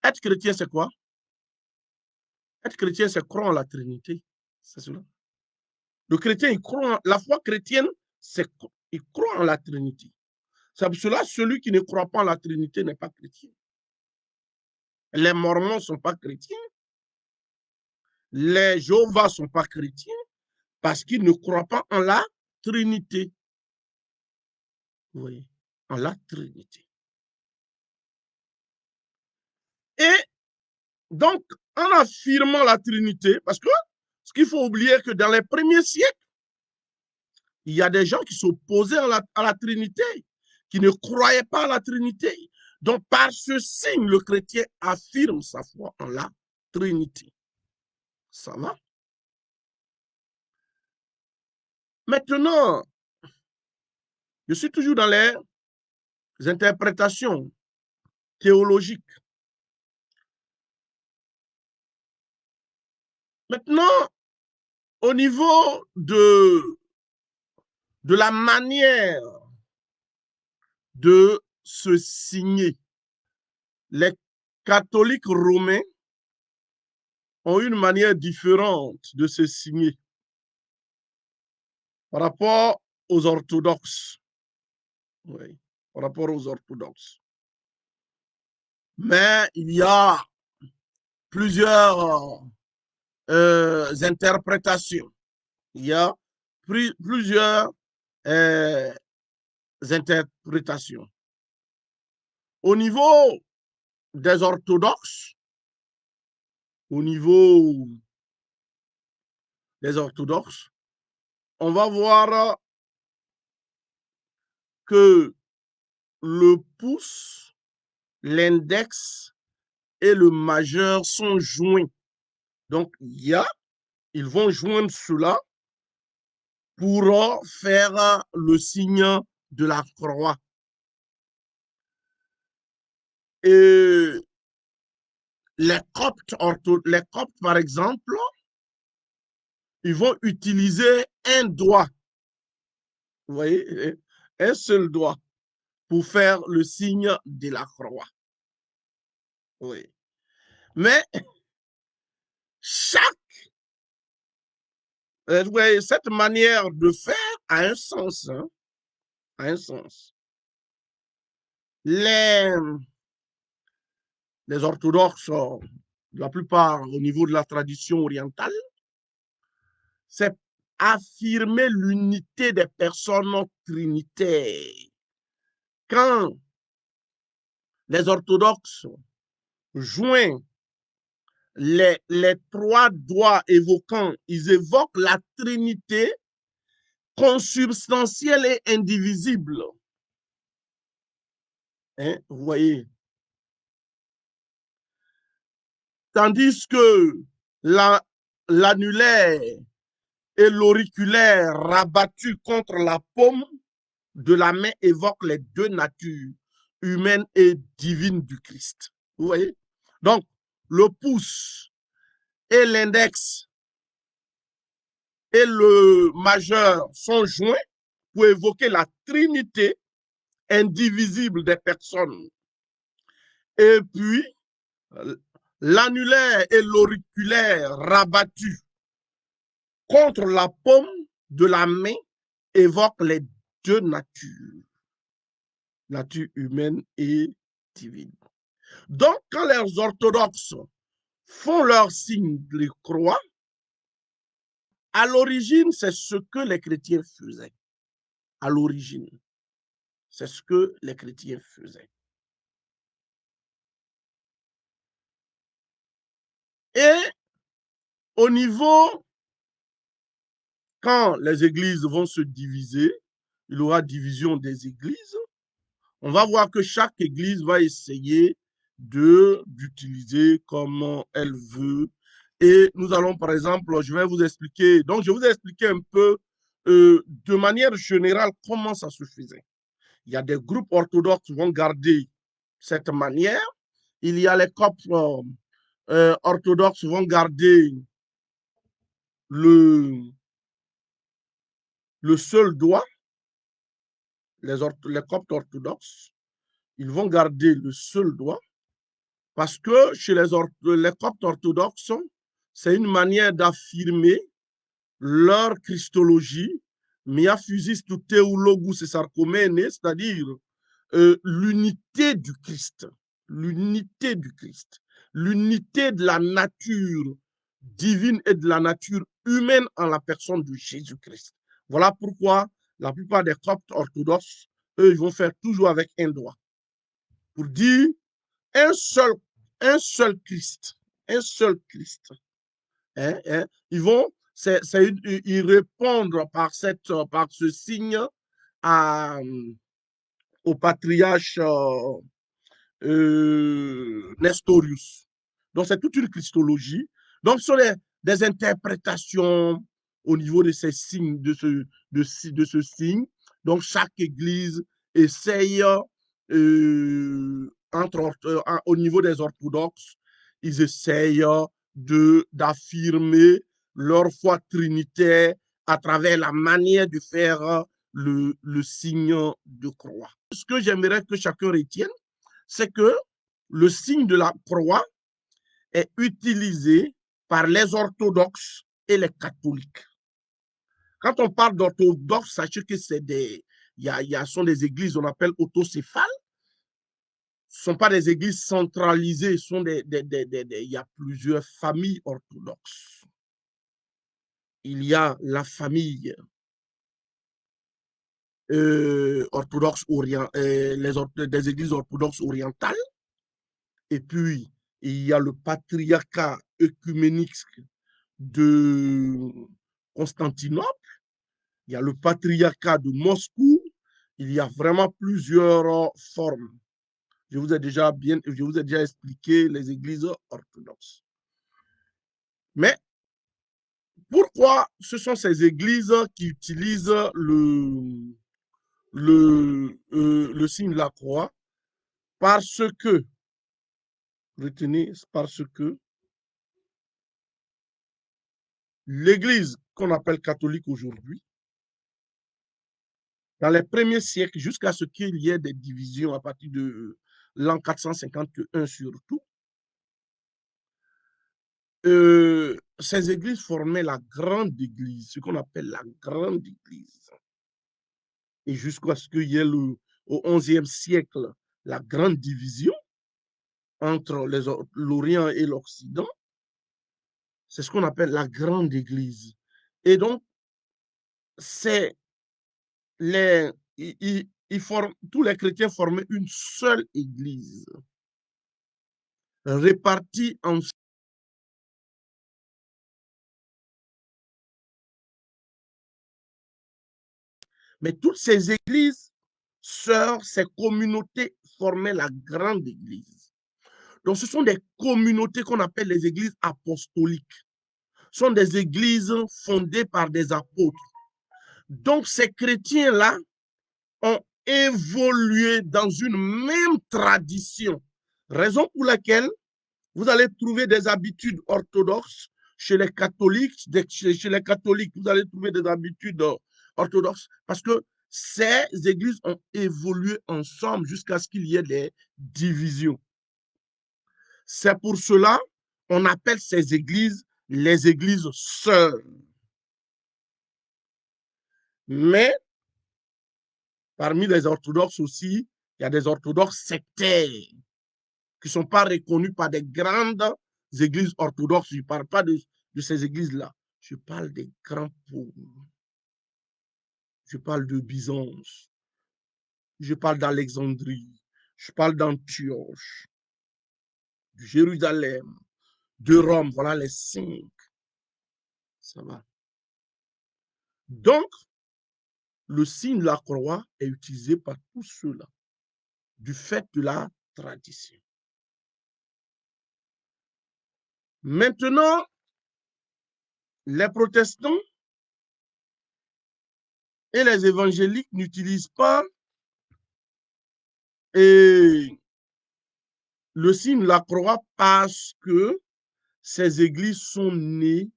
être chrétien, c'est quoi? Être chrétien, c'est croire en la Trinité. C'est cela. Le chrétien, il croit, la foi chrétienne, c'est il croit en la Trinité. C'est pour cela celui qui ne croit pas en la Trinité n'est pas chrétien. Les Mormons ne sont pas chrétiens. Les Jéhovah ne sont pas chrétiens parce qu'ils ne croient pas en la Trinité. Oui, en la Trinité. Et donc, en affirmant la Trinité, parce que ce qu'il faut oublier que dans les premiers siècles, il y a des gens qui s'opposaient à la Trinité, qui ne croyaient pas à la Trinité. Donc, par ce signe, le chrétien affirme sa foi en la Trinité. Ça va? Maintenant, je suis toujours dans les interprétations théologiques. Maintenant, au niveau de la manière de se signer, les catholiques romains ont une manière différente de se signer par rapport aux orthodoxes. Oui, par rapport aux orthodoxes. Mais il y a plusieurs interprétations. Il y a plusieurs interprétations. Au niveau des orthodoxes, on va voir que le pouce, l'index et le majeur sont joints. Donc, ils vont joindre cela pour faire le signe de la croix. Et les coptes, par exemple, ils vont utiliser un doigt, vous voyez, un seul doigt pour faire le signe de la croix. Oui. Mais cette manière de faire a un sens. Hein, a un sens. Les orthodoxes, la plupart au niveau de la tradition orientale, c'est affirmer l'unité des personnes trinitaires. Quand les orthodoxes joignent les trois doigts évoquant, ils évoquent la Trinité consubstantielle et indivisible. Hein, vous voyez? Tandis que l'annulaire et l'auriculaire rabattus contre la paume de la main évoquent les deux natures, humaine et divine du Christ. Vous voyez? Donc, le pouce et l'index et le majeur sont joints pour évoquer la trinité indivisible des personnes. Et puis, l'annulaire et l'auriculaire rabattus contre la paume de la main évoquent les deux natures, nature humaine et divine. Donc, quand les orthodoxes font leur signe de croix, à l'origine, c'est ce que les chrétiens faisaient. À l'origine, c'est ce que les chrétiens faisaient. Et au niveau, quand les églises vont se diviser, il y aura division des églises, on va voir que chaque église va essayer d'utiliser comme elle veut. Et nous allons, par exemple, je vais vous expliquer, donc je vais vous expliquer un peu de manière générale comment ça se faisait. Il y a des groupes orthodoxes qui vont garder cette manière il y a les coptes orthodoxes vont garder le seul doigt, les coptes orthodoxes, ils vont garder le seul doigt parce que chez les coptes orthodoxes, c'est une manière d'affirmer leur christologie, mia physis tu theologus et sarcomene, c'est-à-dire l'unité du Christ, l'unité du Christ, l'unité de la nature divine et de la nature humaine en la personne de Jésus-Christ. Voilà pourquoi la plupart des coptes orthodoxes, eux, ils vont faire toujours avec un doigt pour dire un seul Christ, un seul Christ. Ils vont, ils répondent par ce signe au patriarche Nestorius. Donc, c'est toute une christologie. Donc, ce sont des interprétations au niveau de ces signes, de ce signe. Donc, chaque église essaye, au niveau des orthodoxes, ils essayent d'affirmer leur foi trinitaire à travers la manière de faire le signe de croix. Ce que j'aimerais que chacun retienne, c'est que le signe de la croix est utilisé par les orthodoxes et les catholiques. Quand on parle d'orthodoxes, sachez que sont des églises, on appelle autocéphales. Ce ne sont pas des églises centralisées, il y a plusieurs familles orthodoxes. Il y a la famille orthodoxe des églises orthodoxes orientales. Et puis, il y a le patriarcat œcuménique de Constantinople, il y a le patriarcat de Moscou, il y a vraiment plusieurs formes. Je vous ai déjà expliqué les églises orthodoxes. Mais pourquoi ce sont ces églises qui utilisent le signe de la croix? Parce que, retenez, parce que l'Église qu'on appelle catholique aujourd'hui, dans les premiers siècles, jusqu'à ce qu'il y ait des divisions à partir de l'an 451 surtout, ces églises formaient la grande église, ce qu'on appelle la grande église. Et jusqu'à ce qu'il y ait au XIe siècle la grande division entre l'Orient et l'Occident, c'est ce qu'on appelle la grande église. Et donc, c'est tous les chrétiens formaient une seule église, répartie en mais toutes ces églises sœurs, ces communautés formaient la grande église. Donc, ce sont des communautés qu'on appelle les églises apostoliques. Ce sont des églises fondées par des apôtres. Donc, ces chrétiens-là ont évolué dans une même tradition. Raison pour laquelle vous allez trouver des habitudes orthodoxes chez les catholiques. Chez les catholiques, vous allez trouver des habitudes orthodoxes parce que ces églises ont évolué ensemble jusqu'à ce qu'il y ait des divisions. C'est pour cela qu'on appelle ces églises les églises sœurs. Mais parmi les orthodoxes aussi, il y a des orthodoxes sectaires qui ne sont pas reconnus par des grandes églises orthodoxes. Je ne parle pas de ces églises-là. Je parle des grands pôles. Je parle de Byzance. Je parle d'Alexandrie. Je parle d'Antioche, de Jérusalem, de Rome. Voilà les 5. Ça va. Donc, le signe de la croix est utilisé par tous ceux-là, du fait de la tradition. Maintenant, les protestants et les évangéliques n'utilisent pas le signe de la croix parce que ces églises sont nées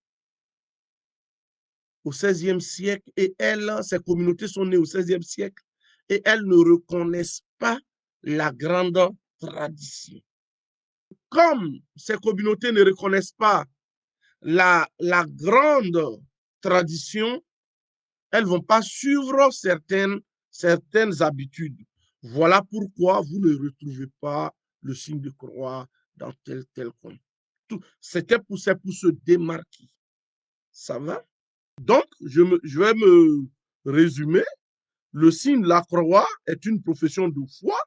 au XVIe siècle et ces communautés sont nées au XVIe siècle et elles ne reconnaissent pas la grande tradition. Comme ces communautés ne reconnaissent pas la grande tradition, elles ne vont pas suivre certaines habitudes. Voilà pourquoi vous ne retrouvez pas le signe de croix dans tel coin. C'est pour se démarquer. Ça va? Donc, je vais me résumer. Le signe de la croix est une profession de foi.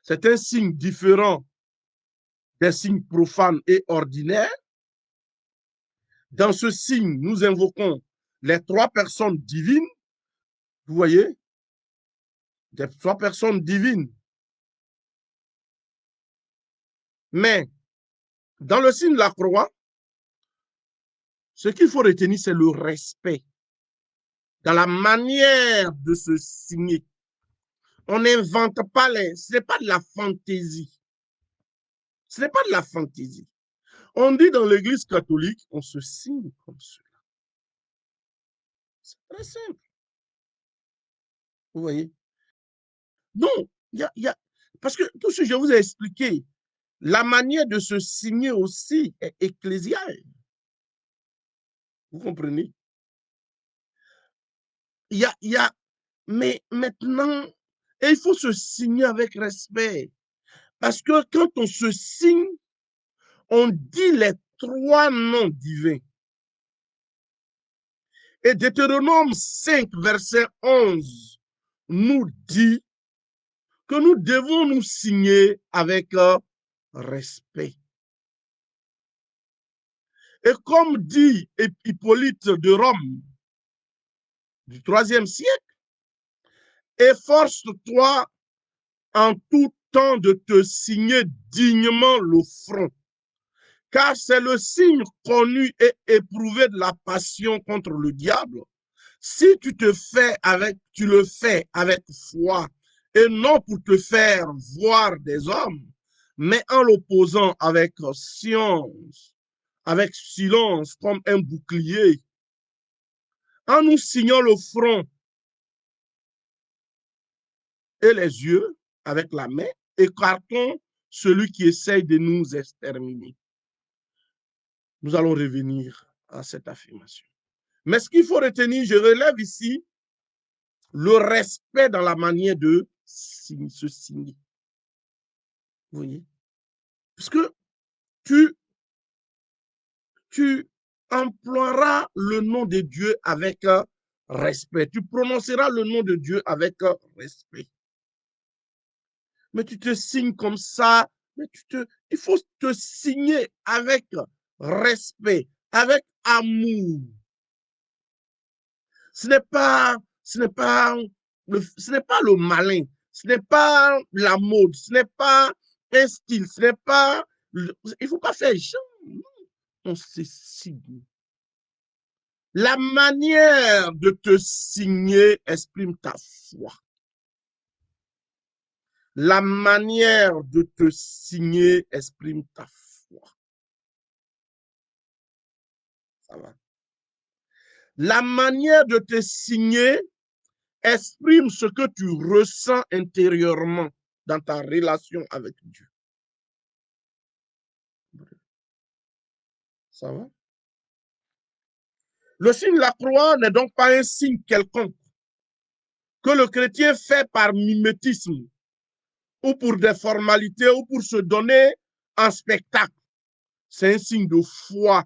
C'est un signe différent des signes profanes et ordinaires. Dans ce signe, nous invoquons les trois personnes divines. Vous voyez? Les trois personnes divines. Mais dans le signe de la croix, ce qu'il faut retenir, c'est le respect. Dans la manière de se signer. On n'invente pas ce n'est pas de la fantaisie. Ce n'est pas de la fantaisie. On dit dans l'Église catholique, on se signe comme cela. C'est très simple. Vous voyez? Donc, parce que tout ce que je vous ai expliqué, la manière de se signer aussi est ecclésiale. Vous comprenez? Mais maintenant, il faut se signer avec respect. Parce que quand on se signe, on dit les trois noms divins. Et Deutéronome 5, verset 11, nous dit que nous devons nous signer avec respect. Et comme dit Hippolyte de Rome du IIIe siècle, efforce-toi en tout temps de te signer dignement le front, car c'est le signe connu et éprouvé de la passion contre le diable. Si tu le fais avec foi et non pour te faire voir des hommes, mais en l'opposant avec science, avec silence comme un bouclier, en nous signant le front et les yeux avec la main, écartons celui qui essaye de nous exterminer. Nous allons revenir à cette affirmation. Mais ce qu'il faut retenir, je relève ici le respect dans la manière de se signer. Vous voyez? Parce que tu emploieras le nom de Dieu avec respect. Tu prononceras le nom de Dieu avec respect. Mais tu te signes comme ça, il faut te signer avec respect, avec amour. Ce n'est pas le malin, ce n'est pas la mode, ce n'est pas un style, ce n'est pas... Il ne faut pas faire genre. On se signe. La manière de te signer exprime ta foi. La manière de te signer exprime ta foi. Ça va. La manière de te signer exprime ce que tu ressens intérieurement dans ta relation avec Dieu. Ça va? Le signe de la croix n'est donc pas un signe quelconque que le chrétien fait par mimétisme ou pour des formalités ou pour se donner en spectacle. C'est un signe de foi.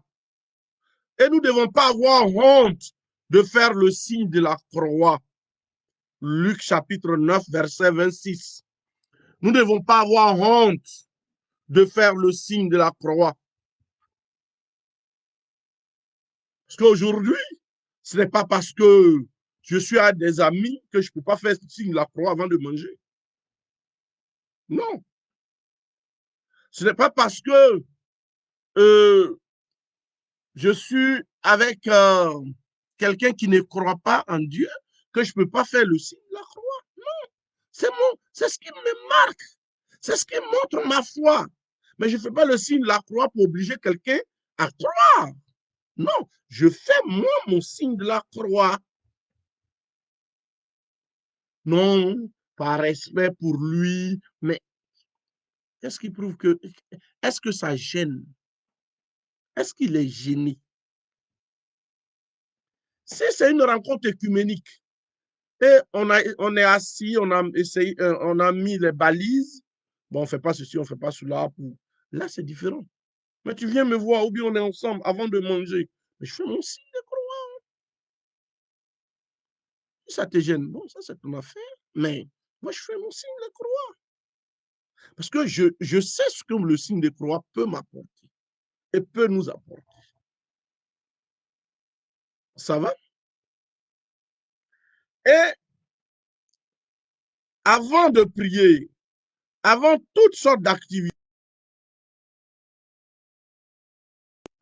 Et nous ne devons pas avoir honte de faire le signe de la croix. Luc chapitre 9, verset 26. Nous ne devons pas avoir honte de faire le signe de la croix. Parce qu'aujourd'hui, ce n'est pas parce que je suis à des amis que je ne peux pas faire le signe de la croix avant de manger. Non. Ce n'est pas parce que je suis avec quelqu'un qui ne croit pas en Dieu que je ne peux pas faire le signe de la croix. Non. C'est ce qui me marque. C'est ce qui montre ma foi. Mais je ne fais pas le signe de la croix pour obliger quelqu'un à croire. Non, je fais moi mon signe de la croix. Non, par respect pour lui, mais qu'est-ce qui prouve que... Est-ce que ça gêne? Est-ce qu'il est gêné? Si c'est une rencontre écuménique et on est assis, on a essayé, on a mis les balises, bon, on ne fait pas ceci, on ne fait pas cela. Là, c'est différent. Mais tu viens me voir, ou bien on est ensemble avant de manger. Mais je fais mon signe de croix. Si ça te gêne, bon, ça c'est ton affaire. Mais moi, je fais mon signe de croix. Parce que je sais ce que le signe de croix peut m'apporter et peut nous apporter. Ça va? Et avant de prier, avant toutes sortes d'activités,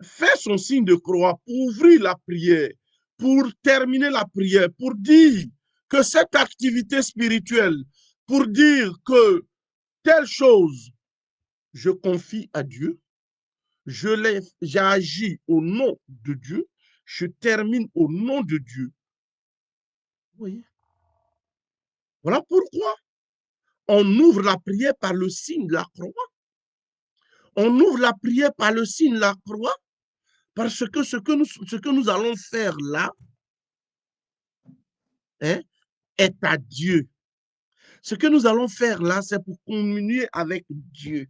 faire son signe de croix pour ouvrir la prière, pour terminer la prière, pour dire que cette activité spirituelle, pour dire que telle chose, je confie à Dieu, j'agis au nom de Dieu, je termine au nom de Dieu. Oui. Voilà pourquoi on ouvre la prière par le signe de la croix. On ouvre la prière par le signe de la croix parce que ce que nous allons faire là hein, est à Dieu. Ce que nous allons faire là, c'est pour communier avec Dieu.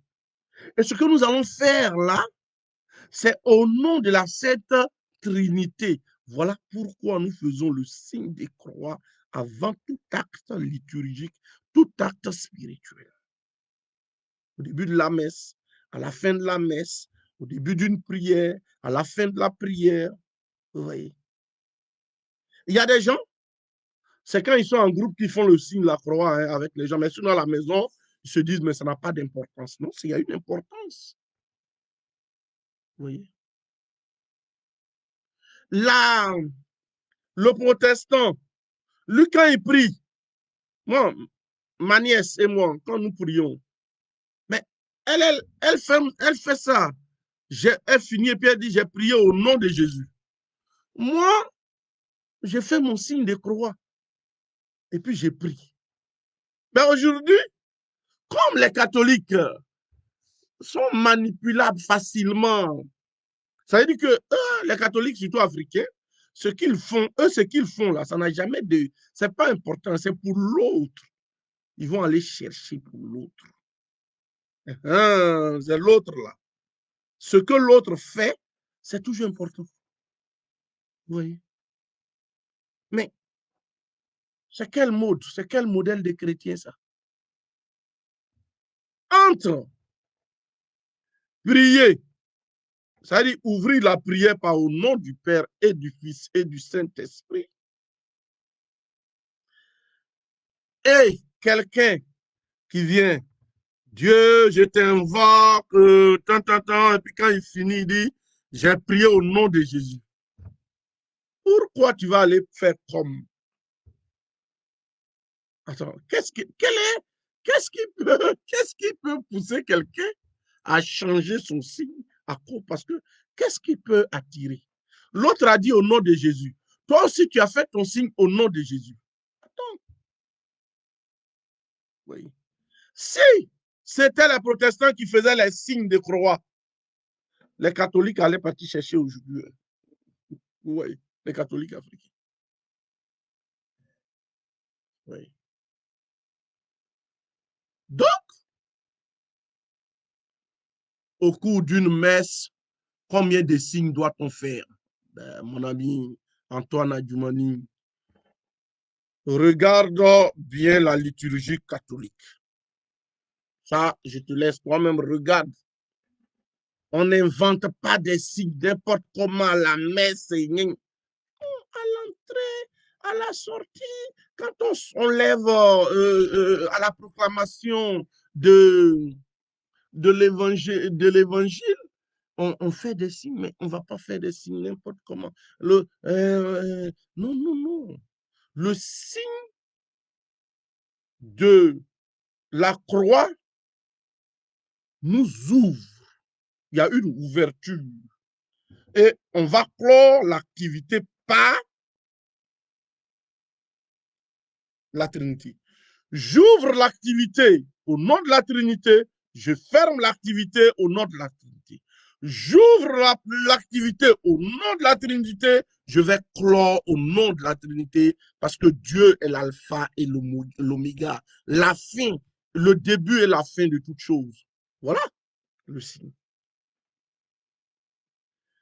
Et ce que nous allons faire là, c'est au nom de la Sainte Trinité. Voilà pourquoi nous faisons le signe des croix avant tout acte liturgique, tout acte spirituel. Au début de la messe, à la fin de la messe, au début d'une prière, à la fin de la prière. Vous voyez. Il y a des gens, c'est quand ils sont en groupe qu'ils font le signe de la croix hein, avec les gens. Mais sinon, à la maison, ils se disent, mais ça n'a pas d'importance. Non, il y a une importance. Vous voyez. Là, le protestant, lui, quand il prie, moi, ma nièce et moi, quand nous prions, mais elle fait ça. Elle finit et puis elle dit, j'ai prié au nom de Jésus. Moi, j'ai fait mon signe de croix. Et puis j'ai pris. Mais aujourd'hui, comme les catholiques sont manipulables facilement, ça veut dire que les catholiques, surtout africains, ce qu'ils font, ce qu'ils font là, ça n'a jamais de... C'est pas important, c'est pour l'autre. Ils vont aller chercher pour l'autre. C'est l'autre là. Ce que l'autre fait, c'est toujours important. Oui. Mais c'est quel mode, c'est quel modèle de chrétien ça? Entre prier, c'est-à-dire ouvrir la prière par au nom du Père et du Fils et du Saint-Esprit, et quelqu'un qui vient, Dieu, je t'invoque, et puis quand il finit, il dit, j'ai prié au nom de Jésus. Pourquoi tu vas aller faire comme? Attends, qu'est-ce qui peut pousser quelqu'un à changer son signe à cause? Parce que qu'est-ce qui peut attirer? L'autre a dit au nom de Jésus. Toi aussi, tu as fait ton signe au nom de Jésus. Attends. Oui. Si c'était les protestants qui faisaient les signes de croix, les catholiques allaient partir chercher aujourd'hui. Oui, les catholiques africains. Oui. Donc, au cours d'une messe, combien de signes doit-on faire? Ben, mon ami Antoine Adjoumani, regarde bien la liturgie catholique. Ça, je te laisse toi-même, regarde. On n'invente pas des signes n'importe comment à la messe. À l'entrée, à la sortie, quand on lève à la proclamation de l'évangile, on fait des signes, mais on ne va pas faire des signes n'importe comment. Non, non, non. Le signe de la croix nous ouvre. Il y a une ouverture. Et on va clore l'activité par la Trinité. J'ouvre l'activité au nom de la Trinité, je ferme l'activité au nom de la Trinité. J'ouvre l'activité au nom de la Trinité, je vais clore au nom de la Trinité parce que Dieu est l'alpha et l'oméga, la fin, le début et la fin de toutes choses. Voilà le signe.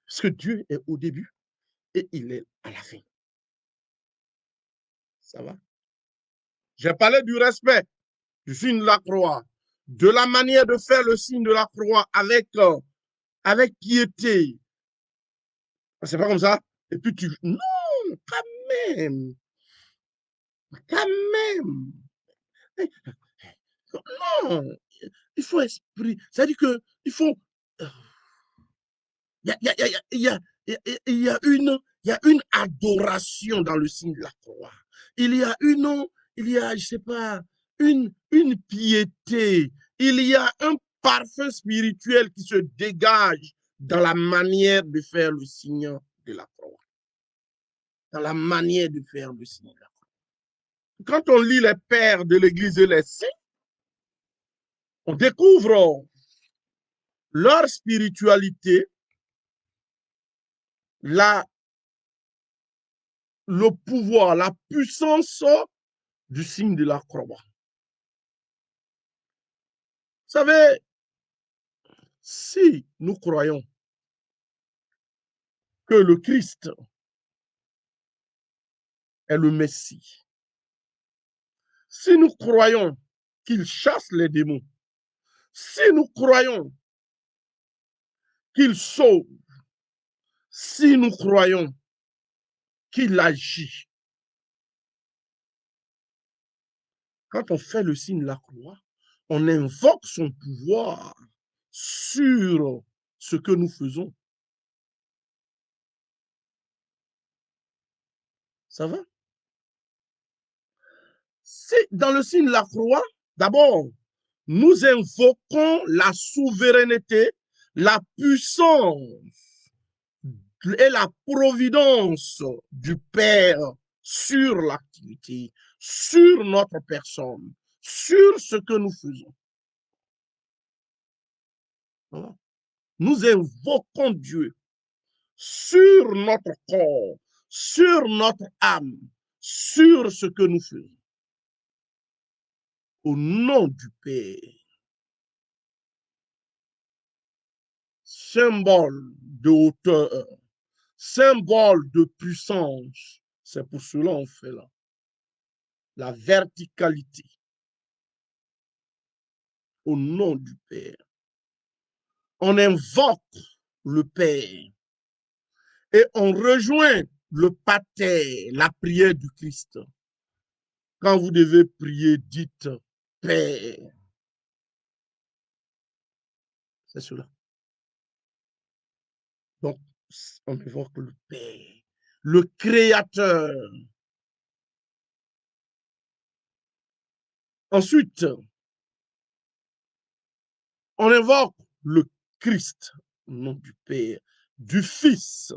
Parce que Dieu est au début et il est à la fin. Ça va? J'ai parlé du respect du signe de la croix, de la manière de faire le signe de la croix avec piété. C'est pas comme ça. Et puis tu... Non, quand même. Quand même. Non, il faut esprit. C'est-à-dire que il faut... Il y a une adoration dans le signe de la croix. Il y a je sais pas, une piété. Il y a un parfum spirituel qui se dégage dans la manière de faire le signe de la croix. Dans la manière de faire le signe de la croix. Quand on lit les pères de l'Église et les saints, on découvre leur spiritualité, le pouvoir, la puissance du signe de la croix. Vous savez, si nous croyons que le Christ est le Messie, si nous croyons qu'il chasse les démons, si nous croyons qu'il sauve, si nous croyons qu'il agit, quand on fait le signe de la croix, on invoque son pouvoir sur ce que nous faisons. Ça va? C'est dans le signe de la croix, d'abord, nous invoquons la souveraineté, la puissance et la providence du Père sur l'activité, sur notre personne, sur ce que nous faisons. Voilà. Nous invoquons Dieu sur notre corps, sur notre âme, sur ce que nous faisons. Au nom du Père. Symbole de hauteur, symbole de puissance. C'est pour cela qu'on fait là. La verticalité. Au nom du Père. On invoque le Père et on rejoint le pater, la prière du Christ. Quand vous devez prier, dites Père. C'est cela. Donc, on évoque le Père, le Créateur. Ensuite, on invoque le Christ, au nom du Père, du Fils,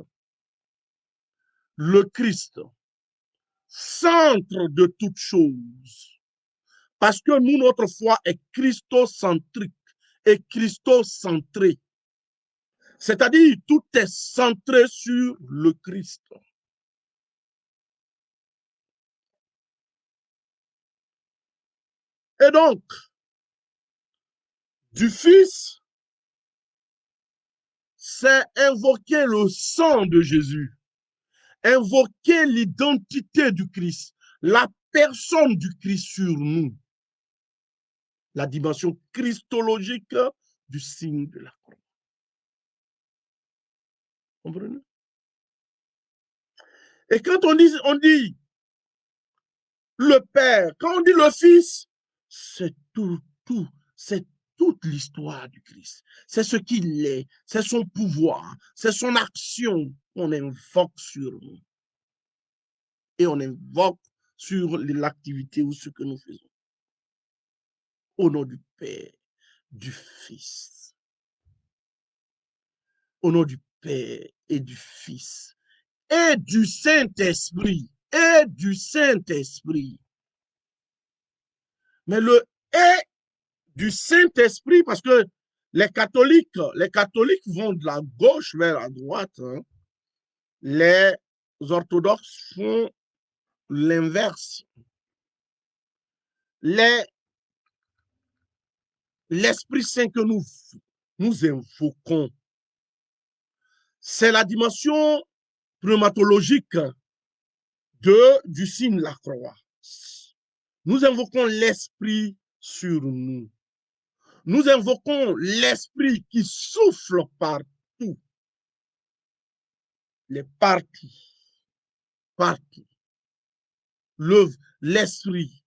le Christ, centre de toutes choses. Parce que nous, notre foi est christocentrique et christocentrée. C'est-à-dire, tout est centré sur le Christ. Et donc, du Fils, c'est invoquer le sang de Jésus, invoquer l'identité du Christ, la personne du Christ sur nous, la dimension christologique du signe de la croix. Comprenez? Et quand on dit le Père, quand on dit le Fils, c'est c'est toute l'histoire du Christ. C'est ce qu'il est, c'est son pouvoir, c'est son action qu'on invoque sur nous. Et on invoque sur l'activité ou ce que nous faisons. Au nom du Père, du Fils. Au nom du Père et du Fils et du Saint-Esprit. Et du Saint-Esprit. Mais le et du Saint-Esprit, parce que les catholiques vont de la gauche vers la droite. Hein. Les orthodoxes font l'inverse. L'Esprit Saint que nous invoquons, c'est la dimension pneumatologique du signe de la croix. Nous invoquons l'Esprit sur nous. Nous invoquons l'Esprit qui souffle partout. Les partout. Partout. L'Esprit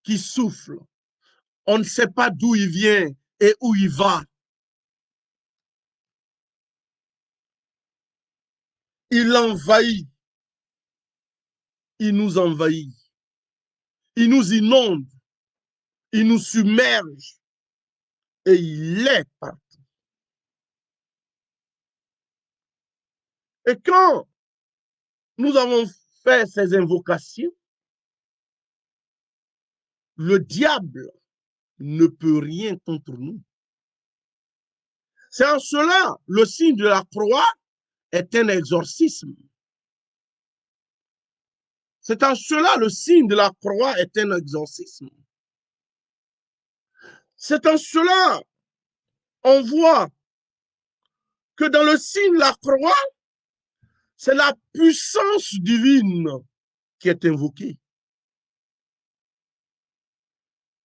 qui souffle. On ne sait pas d'où il vient et où il va. Il envahit. Il nous envahit. Il nous inonde. Il nous submerge. Et il est partout. Et quand nous avons fait ces invocations, le diable ne peut rien contre nous. C'est en cela, le signe de la croix est un exorcisme. C'est en cela, le signe de la croix est un exorcisme. C'est en cela, on voit que dans le signe de la croix, c'est la puissance divine qui est invoquée.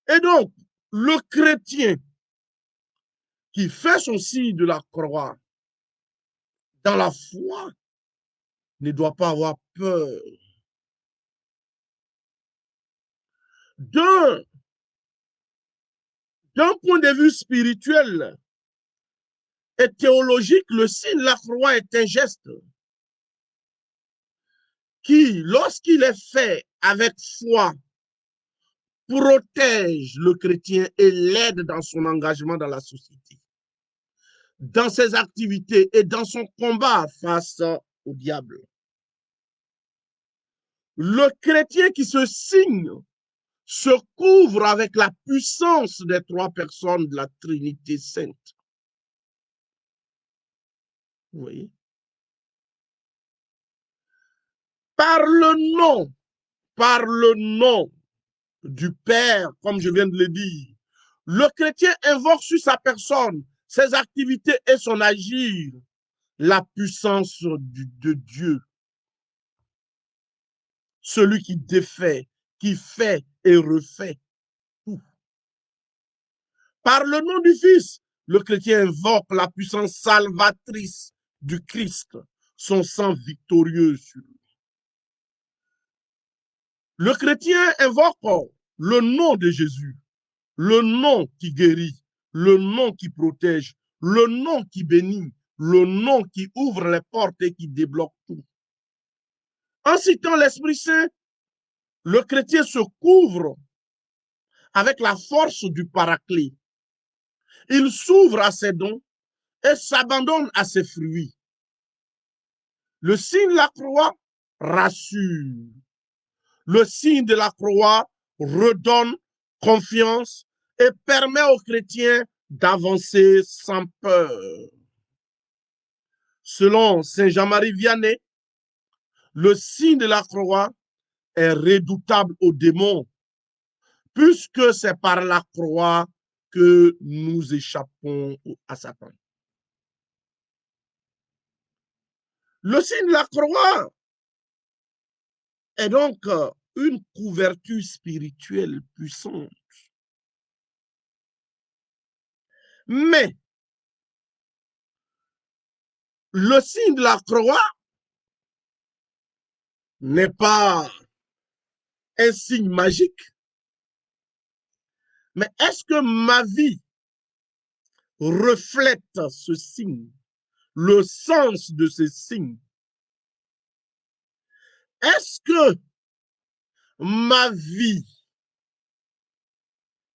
Et donc, le chrétien qui fait son signe de la croix dans la foi ne doit pas avoir peur. D'un point de vue spirituel et théologique, le signe de la croix est un geste qui, lorsqu'il est fait avec foi, protège le chrétien et l'aide dans son engagement dans la société, dans ses activités et dans son combat face au diable. Le chrétien qui se signe se couvre avec la puissance des trois personnes de la Trinité sainte. Oui. Par le nom du Père, comme je viens de le dire, le chrétien invoque sur sa personne, ses activités et son agir, la puissance de Dieu. Celui qui défait, qui fait et refait tout. Par le nom du Fils, le chrétien invoque la puissance salvatrice du Christ, son sang victorieux sur lui. Le chrétien invoque le nom de Jésus, le nom qui guérit, le nom qui protège, le nom qui bénit, le nom qui ouvre les portes et qui débloque tout. En citant l'Esprit Saint, le chrétien se couvre avec la force du Paraclet. Il s'ouvre à ses dons et s'abandonne à ses fruits. Le signe de la croix rassure. Le signe de la croix redonne confiance et permet aux chrétiens d'avancer sans peur. Selon Saint Jean-Marie Vianney, le signe de la croix est redoutable aux démons, puisque c'est par la croix que nous échappons à Satan. Le signe de la croix est donc une couverture spirituelle puissante. Mais le signe de la croix n'est pas un signe magique. Mais est-ce que ma vie reflète ce signe, le sens de ce signe? Est-ce que ma vie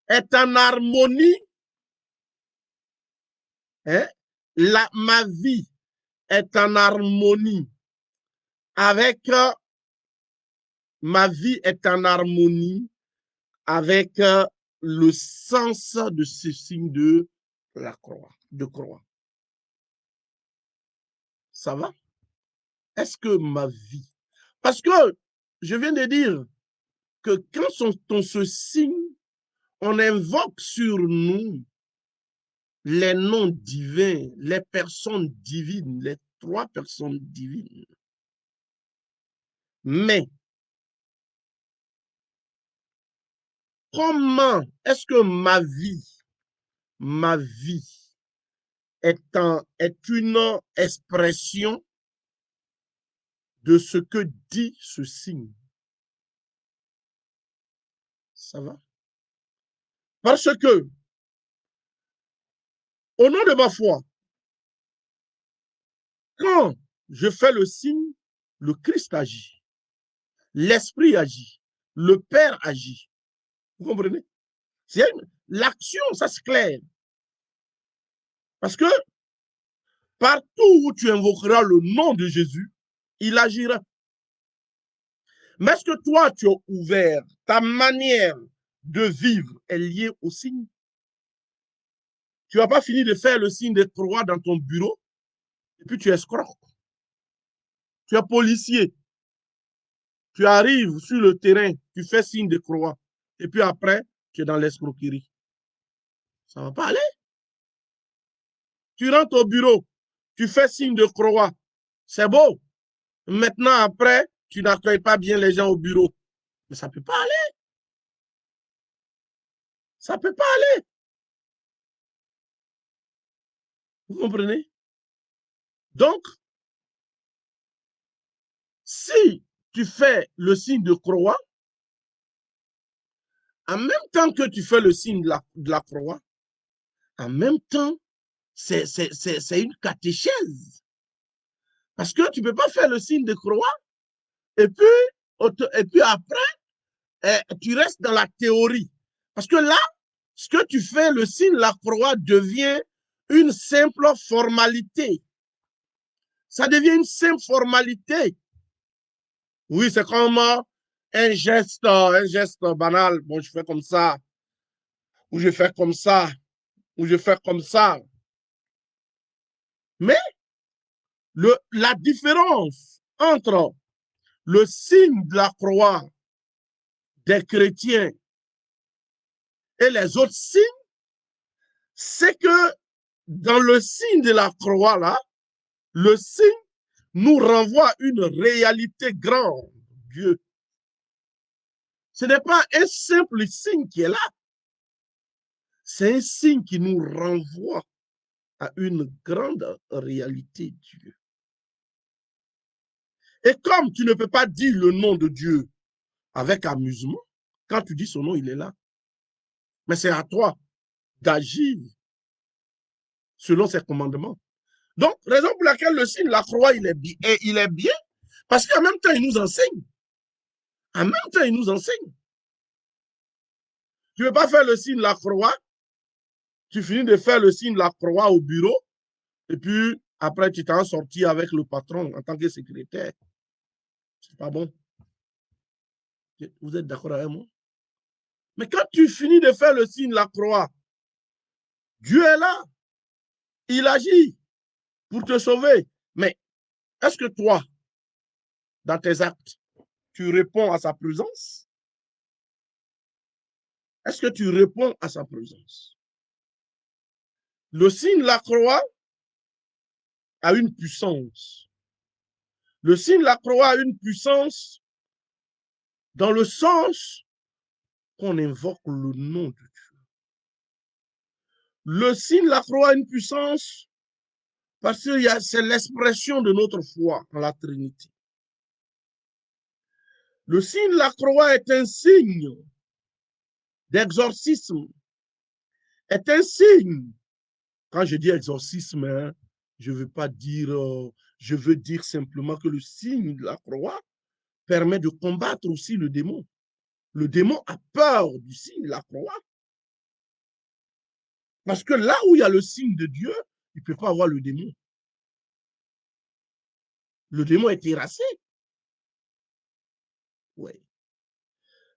est en harmonie Hein? Ma vie est en harmonie avec ma vie est en harmonie avec le sens de ce signe de la croix, de croix. Ça va? Est-ce que ma vie... Parce que je viens de dire que quand on se signe, on invoque sur nous les noms divins, les personnes divines, les 3 personnes divines. Mais comment est-ce que ma vie est une expression de ce que dit ce signe? Ça va? Parce que, au nom de ma foi, quand je fais le signe, le Christ agit, l'Esprit agit, le Père agit. Vous comprenez? L'action, ça c'est clair. Parce que partout où tu invoqueras le nom de Jésus, il agira. Mais est-ce que toi, tu as ouvert, ta manière de vivre est liée au signe? Tu n'as pas fini de faire le signe de croix dans ton bureau, et puis tu es escroc. Tu es policier. Tu arrives sur le terrain, tu fais signe de croix, et puis après, tu es dans l'escroquerie. Ça ne va pas aller. Tu rentres au bureau, tu fais signe de croix. C'est beau. Maintenant, après, tu n'accueilles pas bien les gens au bureau. Mais ça ne peut pas aller. Ça ne peut pas aller. Vous comprenez? Donc, si tu fais le signe de croix, en même temps que tu fais le signe de la croix, en même temps, c'est une catéchèse. Parce que tu ne peux pas faire le signe de croix et puis après, tu restes dans la théorie. Parce que là, ce que tu fais, le signe de la croix devient une simple formalité. Ça devient une simple formalité. Oui, c'est comme un geste banal. Bon, je fais comme ça, ou je fais comme ça, ou je fais comme ça. Mais la différence entre le signe de la croix des chrétiens et les autres signes, c'est que dans le signe de la croix, là, le signe nous renvoie à une réalité grande, Dieu. Ce n'est pas un simple signe qui est là. C'est un signe qui nous renvoie à une grande réalité, Dieu. Et comme tu ne peux pas dire le nom de Dieu avec amusement, quand tu dis son nom, il est là. Mais c'est à toi d'agir selon ses commandements. Donc, raison pour laquelle le signe de la croix, il est bien, parce qu'en même temps, il nous enseigne. En même temps, il nous enseigne. Tu ne veux pas faire le signe de la croix, tu finis de faire le signe de la croix au bureau, et puis après, tu t'en sortis avec le patron en tant que secrétaire. C'est pas bon. Vous êtes d'accord avec moi? Mais quand tu finis de faire le signe de la croix, Dieu est là. Il agit pour te sauver. Mais est-ce que toi, dans tes actes, tu réponds à sa présence? Est-ce que tu réponds à sa présence? Le signe de la croix a une puissance. Le signe de la croix a une puissance dans le sens qu'on invoque le nom de Dieu. Le signe de la croix a une puissance parce que c'est l'expression de notre foi en la Trinité. Le signe de la croix est un signe d'exorcisme, est un signe. Quand je dis exorcisme, hein, je veux dire simplement que le signe de la croix permet de combattre aussi le démon. Le démon a peur du signe de la croix. Parce que là où il y a le signe de Dieu, il ne peut pas avoir le démon. Le démon est terrassé. Oui.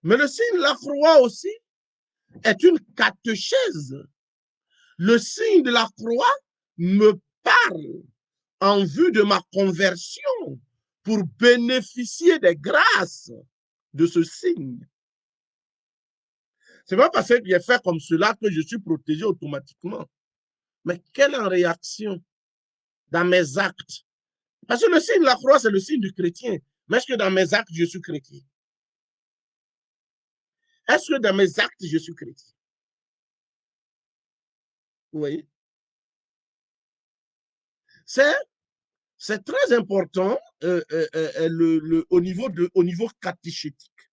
Mais le signe de la croix aussi est une catéchèse. Le signe de la croix me parle en vue de ma conversion pour bénéficier des grâces de ce signe. Ce n'est pas parce que j'ai fait comme cela que je suis protégé automatiquement. Mais quelle réaction dans mes actes? Parce que le signe de la croix, c'est le signe du chrétien. Mais est-ce que dans mes actes, je suis chrétien? Est-ce que dans mes actes, je suis chrétien? Vous voyez? C'est très important au niveau catéchétique.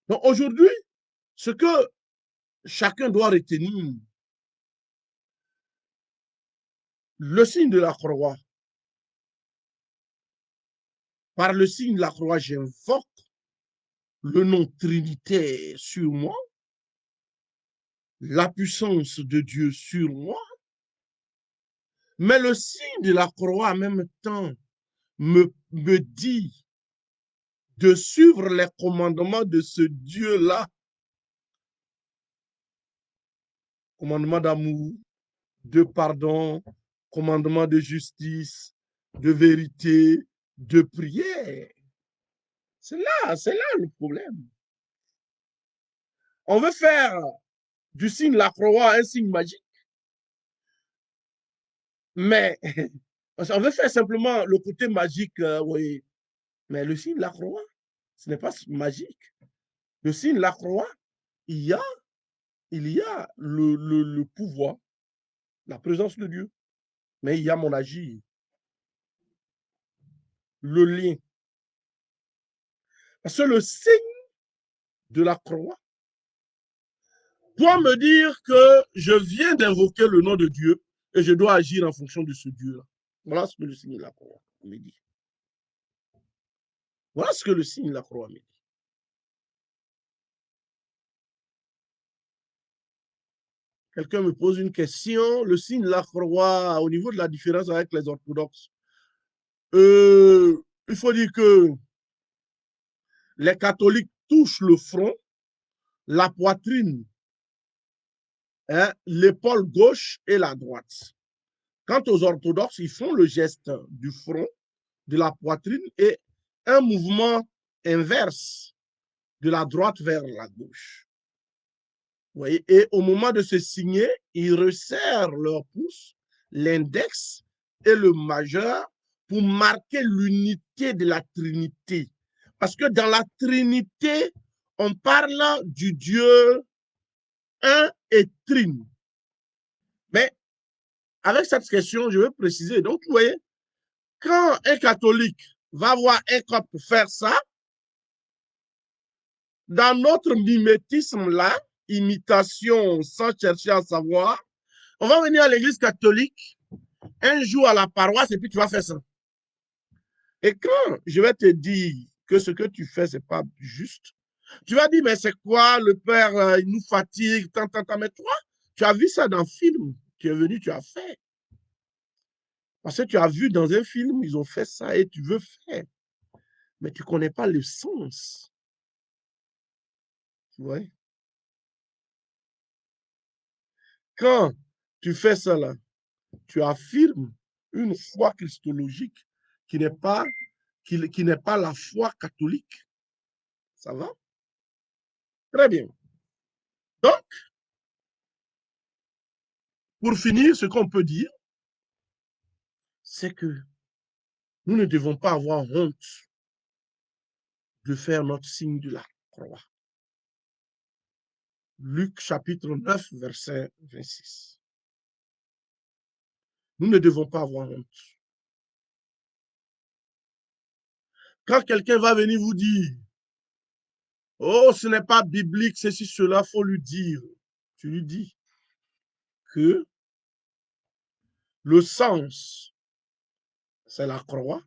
Donc aujourd'hui, ce que chacun doit retenir, le signe de la croix. Par le signe de la croix, j'invoque le nom trinitaire sur moi, la puissance de Dieu sur moi, mais le signe de la croix en même temps me dit de suivre les commandements de ce Dieu-là, commandement d'amour, de pardon, commandement de justice, de vérité, de prière. C'est là le problème. On veut faire du signe de la croix un signe magique, mais on veut faire simplement le côté magique, oui. Mais le signe de la croix, ce n'est pas magique. Le signe de la croix, il y a, le pouvoir, la présence de Dieu, mais il y a mon agir, le lien. Parce que le signe de la croix doit me dire que je viens d'invoquer le nom de Dieu et je dois agir en fonction de ce Dieu-là. Voilà ce que le signe de la croix me dit. Voilà ce que le signe de la croix me dit. Quelqu'un me pose une question, le signe de la croix, au niveau de la différence avec les orthodoxes, il faut dire que les catholiques touchent le front, la poitrine, hein, l'épaule gauche et la droite. Quant aux orthodoxes, ils font le geste du front, de la poitrine et un mouvement inverse de la droite vers la gauche. Vous voyez? Et au moment de se signer, ils resserrent leur pouce, l'index et le majeur pour marquer l'unité de la Trinité. Parce que dans la Trinité, on parle du Dieu un et trine. Mais avec cette question, je veux préciser. Donc, vous voyez, quand un catholique va voir un copte faire ça, dans notre mimétisme là, imitation sans chercher à savoir, on va venir à l'église catholique un jour à la paroisse et puis tu vas faire ça. Et quand je vais te dire que ce que tu fais, ce n'est pas juste, tu vas dire, mais c'est quoi, le père, il nous fatigue, tant. Mais toi, tu as vu ça dans un film, tu es venu, tu as fait. Parce que tu as vu dans un film, ils ont fait ça et tu veux faire. Mais tu ne connais pas le sens. Ouais. Quand tu fais ça là, tu affirmes une foi christologique qui n'est pas, qui n'est pas la foi catholique. Ça va? Très bien. Donc, pour finir, ce qu'on peut dire, c'est que nous ne devons pas avoir honte de faire notre signe de la croix. Luc chapitre 9, verset 26. Nous ne devons pas avoir honte. Quand quelqu'un va venir vous dire, oh, ce n'est pas biblique, ceci, cela, il faut lui dire. Tu lui dis que le sens, c'est la croix.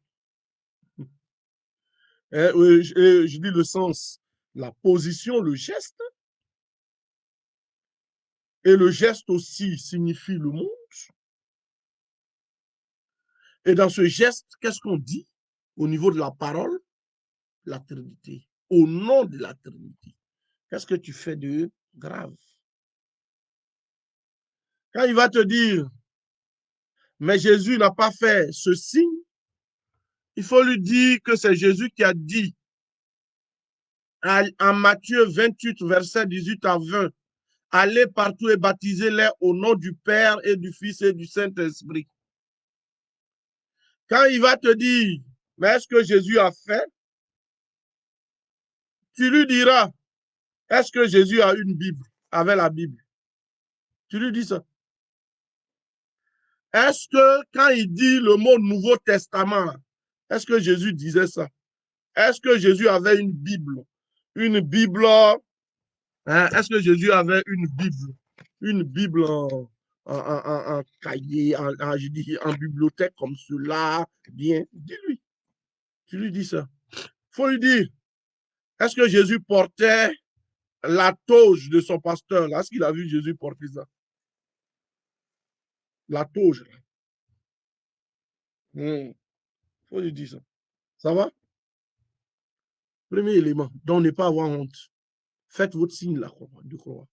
Je dis le sens, la position, le geste. Et le geste aussi signifie le monde. Et dans ce geste, qu'est-ce qu'on dit au niveau de la parole? La Trinité. Au nom de la Trinité. Qu'est-ce que tu fais de grave? Quand il va te dire, mais Jésus n'a pas fait ce signe, il faut lui dire que c'est Jésus qui a dit en Matthieu 28, verset 18 à 20, allez partout et baptisez-les au nom du Père et du Fils et du Saint-Esprit. Quand il va te dire, mais est-ce que Jésus a fait? Tu lui diras, est-ce que Jésus a une Bible, avait la Bible? Tu lui dis ça. Est-ce que quand il dit le mot Nouveau Testament, est-ce que Jésus disait ça? Est-ce que Jésus avait une Bible? Une Bible, hein? Est-ce que Jésus avait une Bible? Une Bible en cahier, je dis, en bibliothèque comme cela? Bien, dis-lui. Tu lui dis ça. Il faut lui dire, est-ce que Jésus portait la toge de son pasteur? Est-ce qu'il a vu Jésus porter ça? La toge. Il faut lui dire ça. Ça va? Premier élément, donc ne pas avoir honte. Faites votre signe de croix.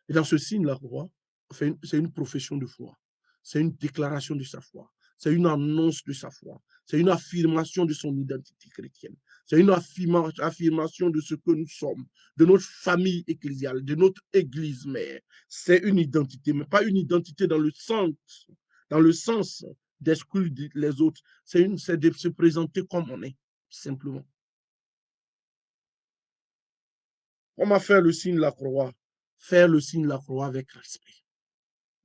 Et dans ce signe la croix, c'est une profession de foi. C'est une déclaration de sa foi. C'est une annonce de sa foi. C'est une affirmation de son identité chrétienne. C'est une affirmation de ce que nous sommes, de notre famille ecclésiale, de notre église mère. C'est une identité, mais pas une identité dans le sens d'exclure les autres. C'est de se présenter comme on est, simplement. Comment faire le signe de la croix? Faire le signe de la croix avec respect.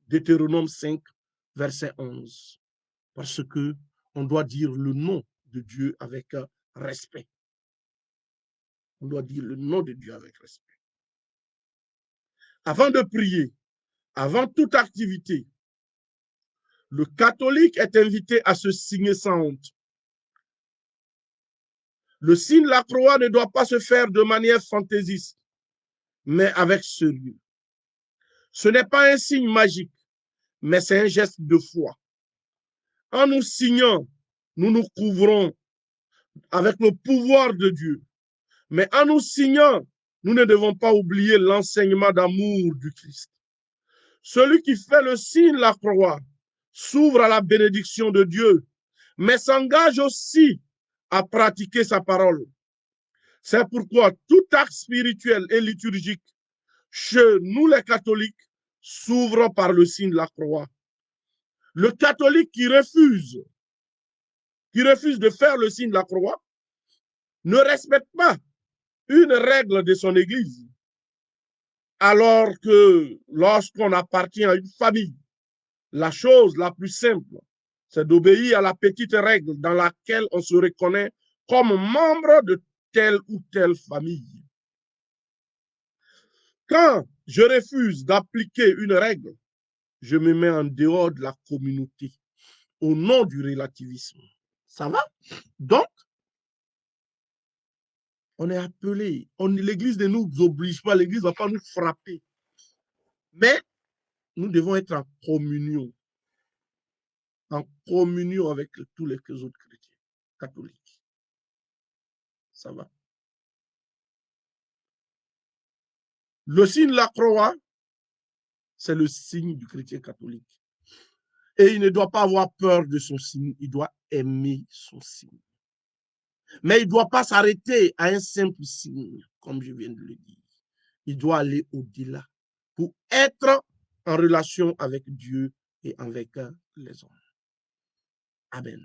Deutéronome 5, verset 11. Parce que on doit dire le nom de Dieu avec respect. On doit dire le nom de Dieu avec respect. Avant de prier, avant toute activité, le catholique est invité à se signer sans honte. Le signe de la croix ne doit pas se faire de manière fantaisiste, mais avec sérieux. Ce n'est pas un signe magique, mais c'est un geste de foi. En nous signant, nous nous couvrons avec le pouvoir de Dieu. Mais en nous signant, nous ne devons pas oublier l'enseignement d'amour du Christ. Celui qui fait le signe de la croix s'ouvre à la bénédiction de Dieu, mais s'engage aussi à pratiquer sa parole. C'est pourquoi tout acte spirituel et liturgique chez nous les catholiques s'ouvre par le signe de la croix. Le catholique qui refuse de faire le signe de la croix ne respecte pas une règle de son église. Alors que lorsqu'on appartient à une famille, la chose la plus simple, c'est d'obéir à la petite règle dans laquelle on se reconnaît comme membre de telle ou telle famille. Quand je refuse d'appliquer une règle, je me mets en dehors de la communauté au nom du relativisme. Ça va? Donc, on est appelé, l'Église ne nous oblige pas, l'Église ne va pas nous frapper. Mais nous devons être en communion avec tous les autres chrétiens catholiques. Ça va? Le signe de la croix, c'est le signe du chrétien catholique. Et il ne doit pas avoir peur de son signe, il doit aimer son signe. Mais il ne doit pas s'arrêter à un simple signe, comme je viens de le dire. Il doit aller au-delà pour être en relation avec Dieu et avec les hommes. Amen.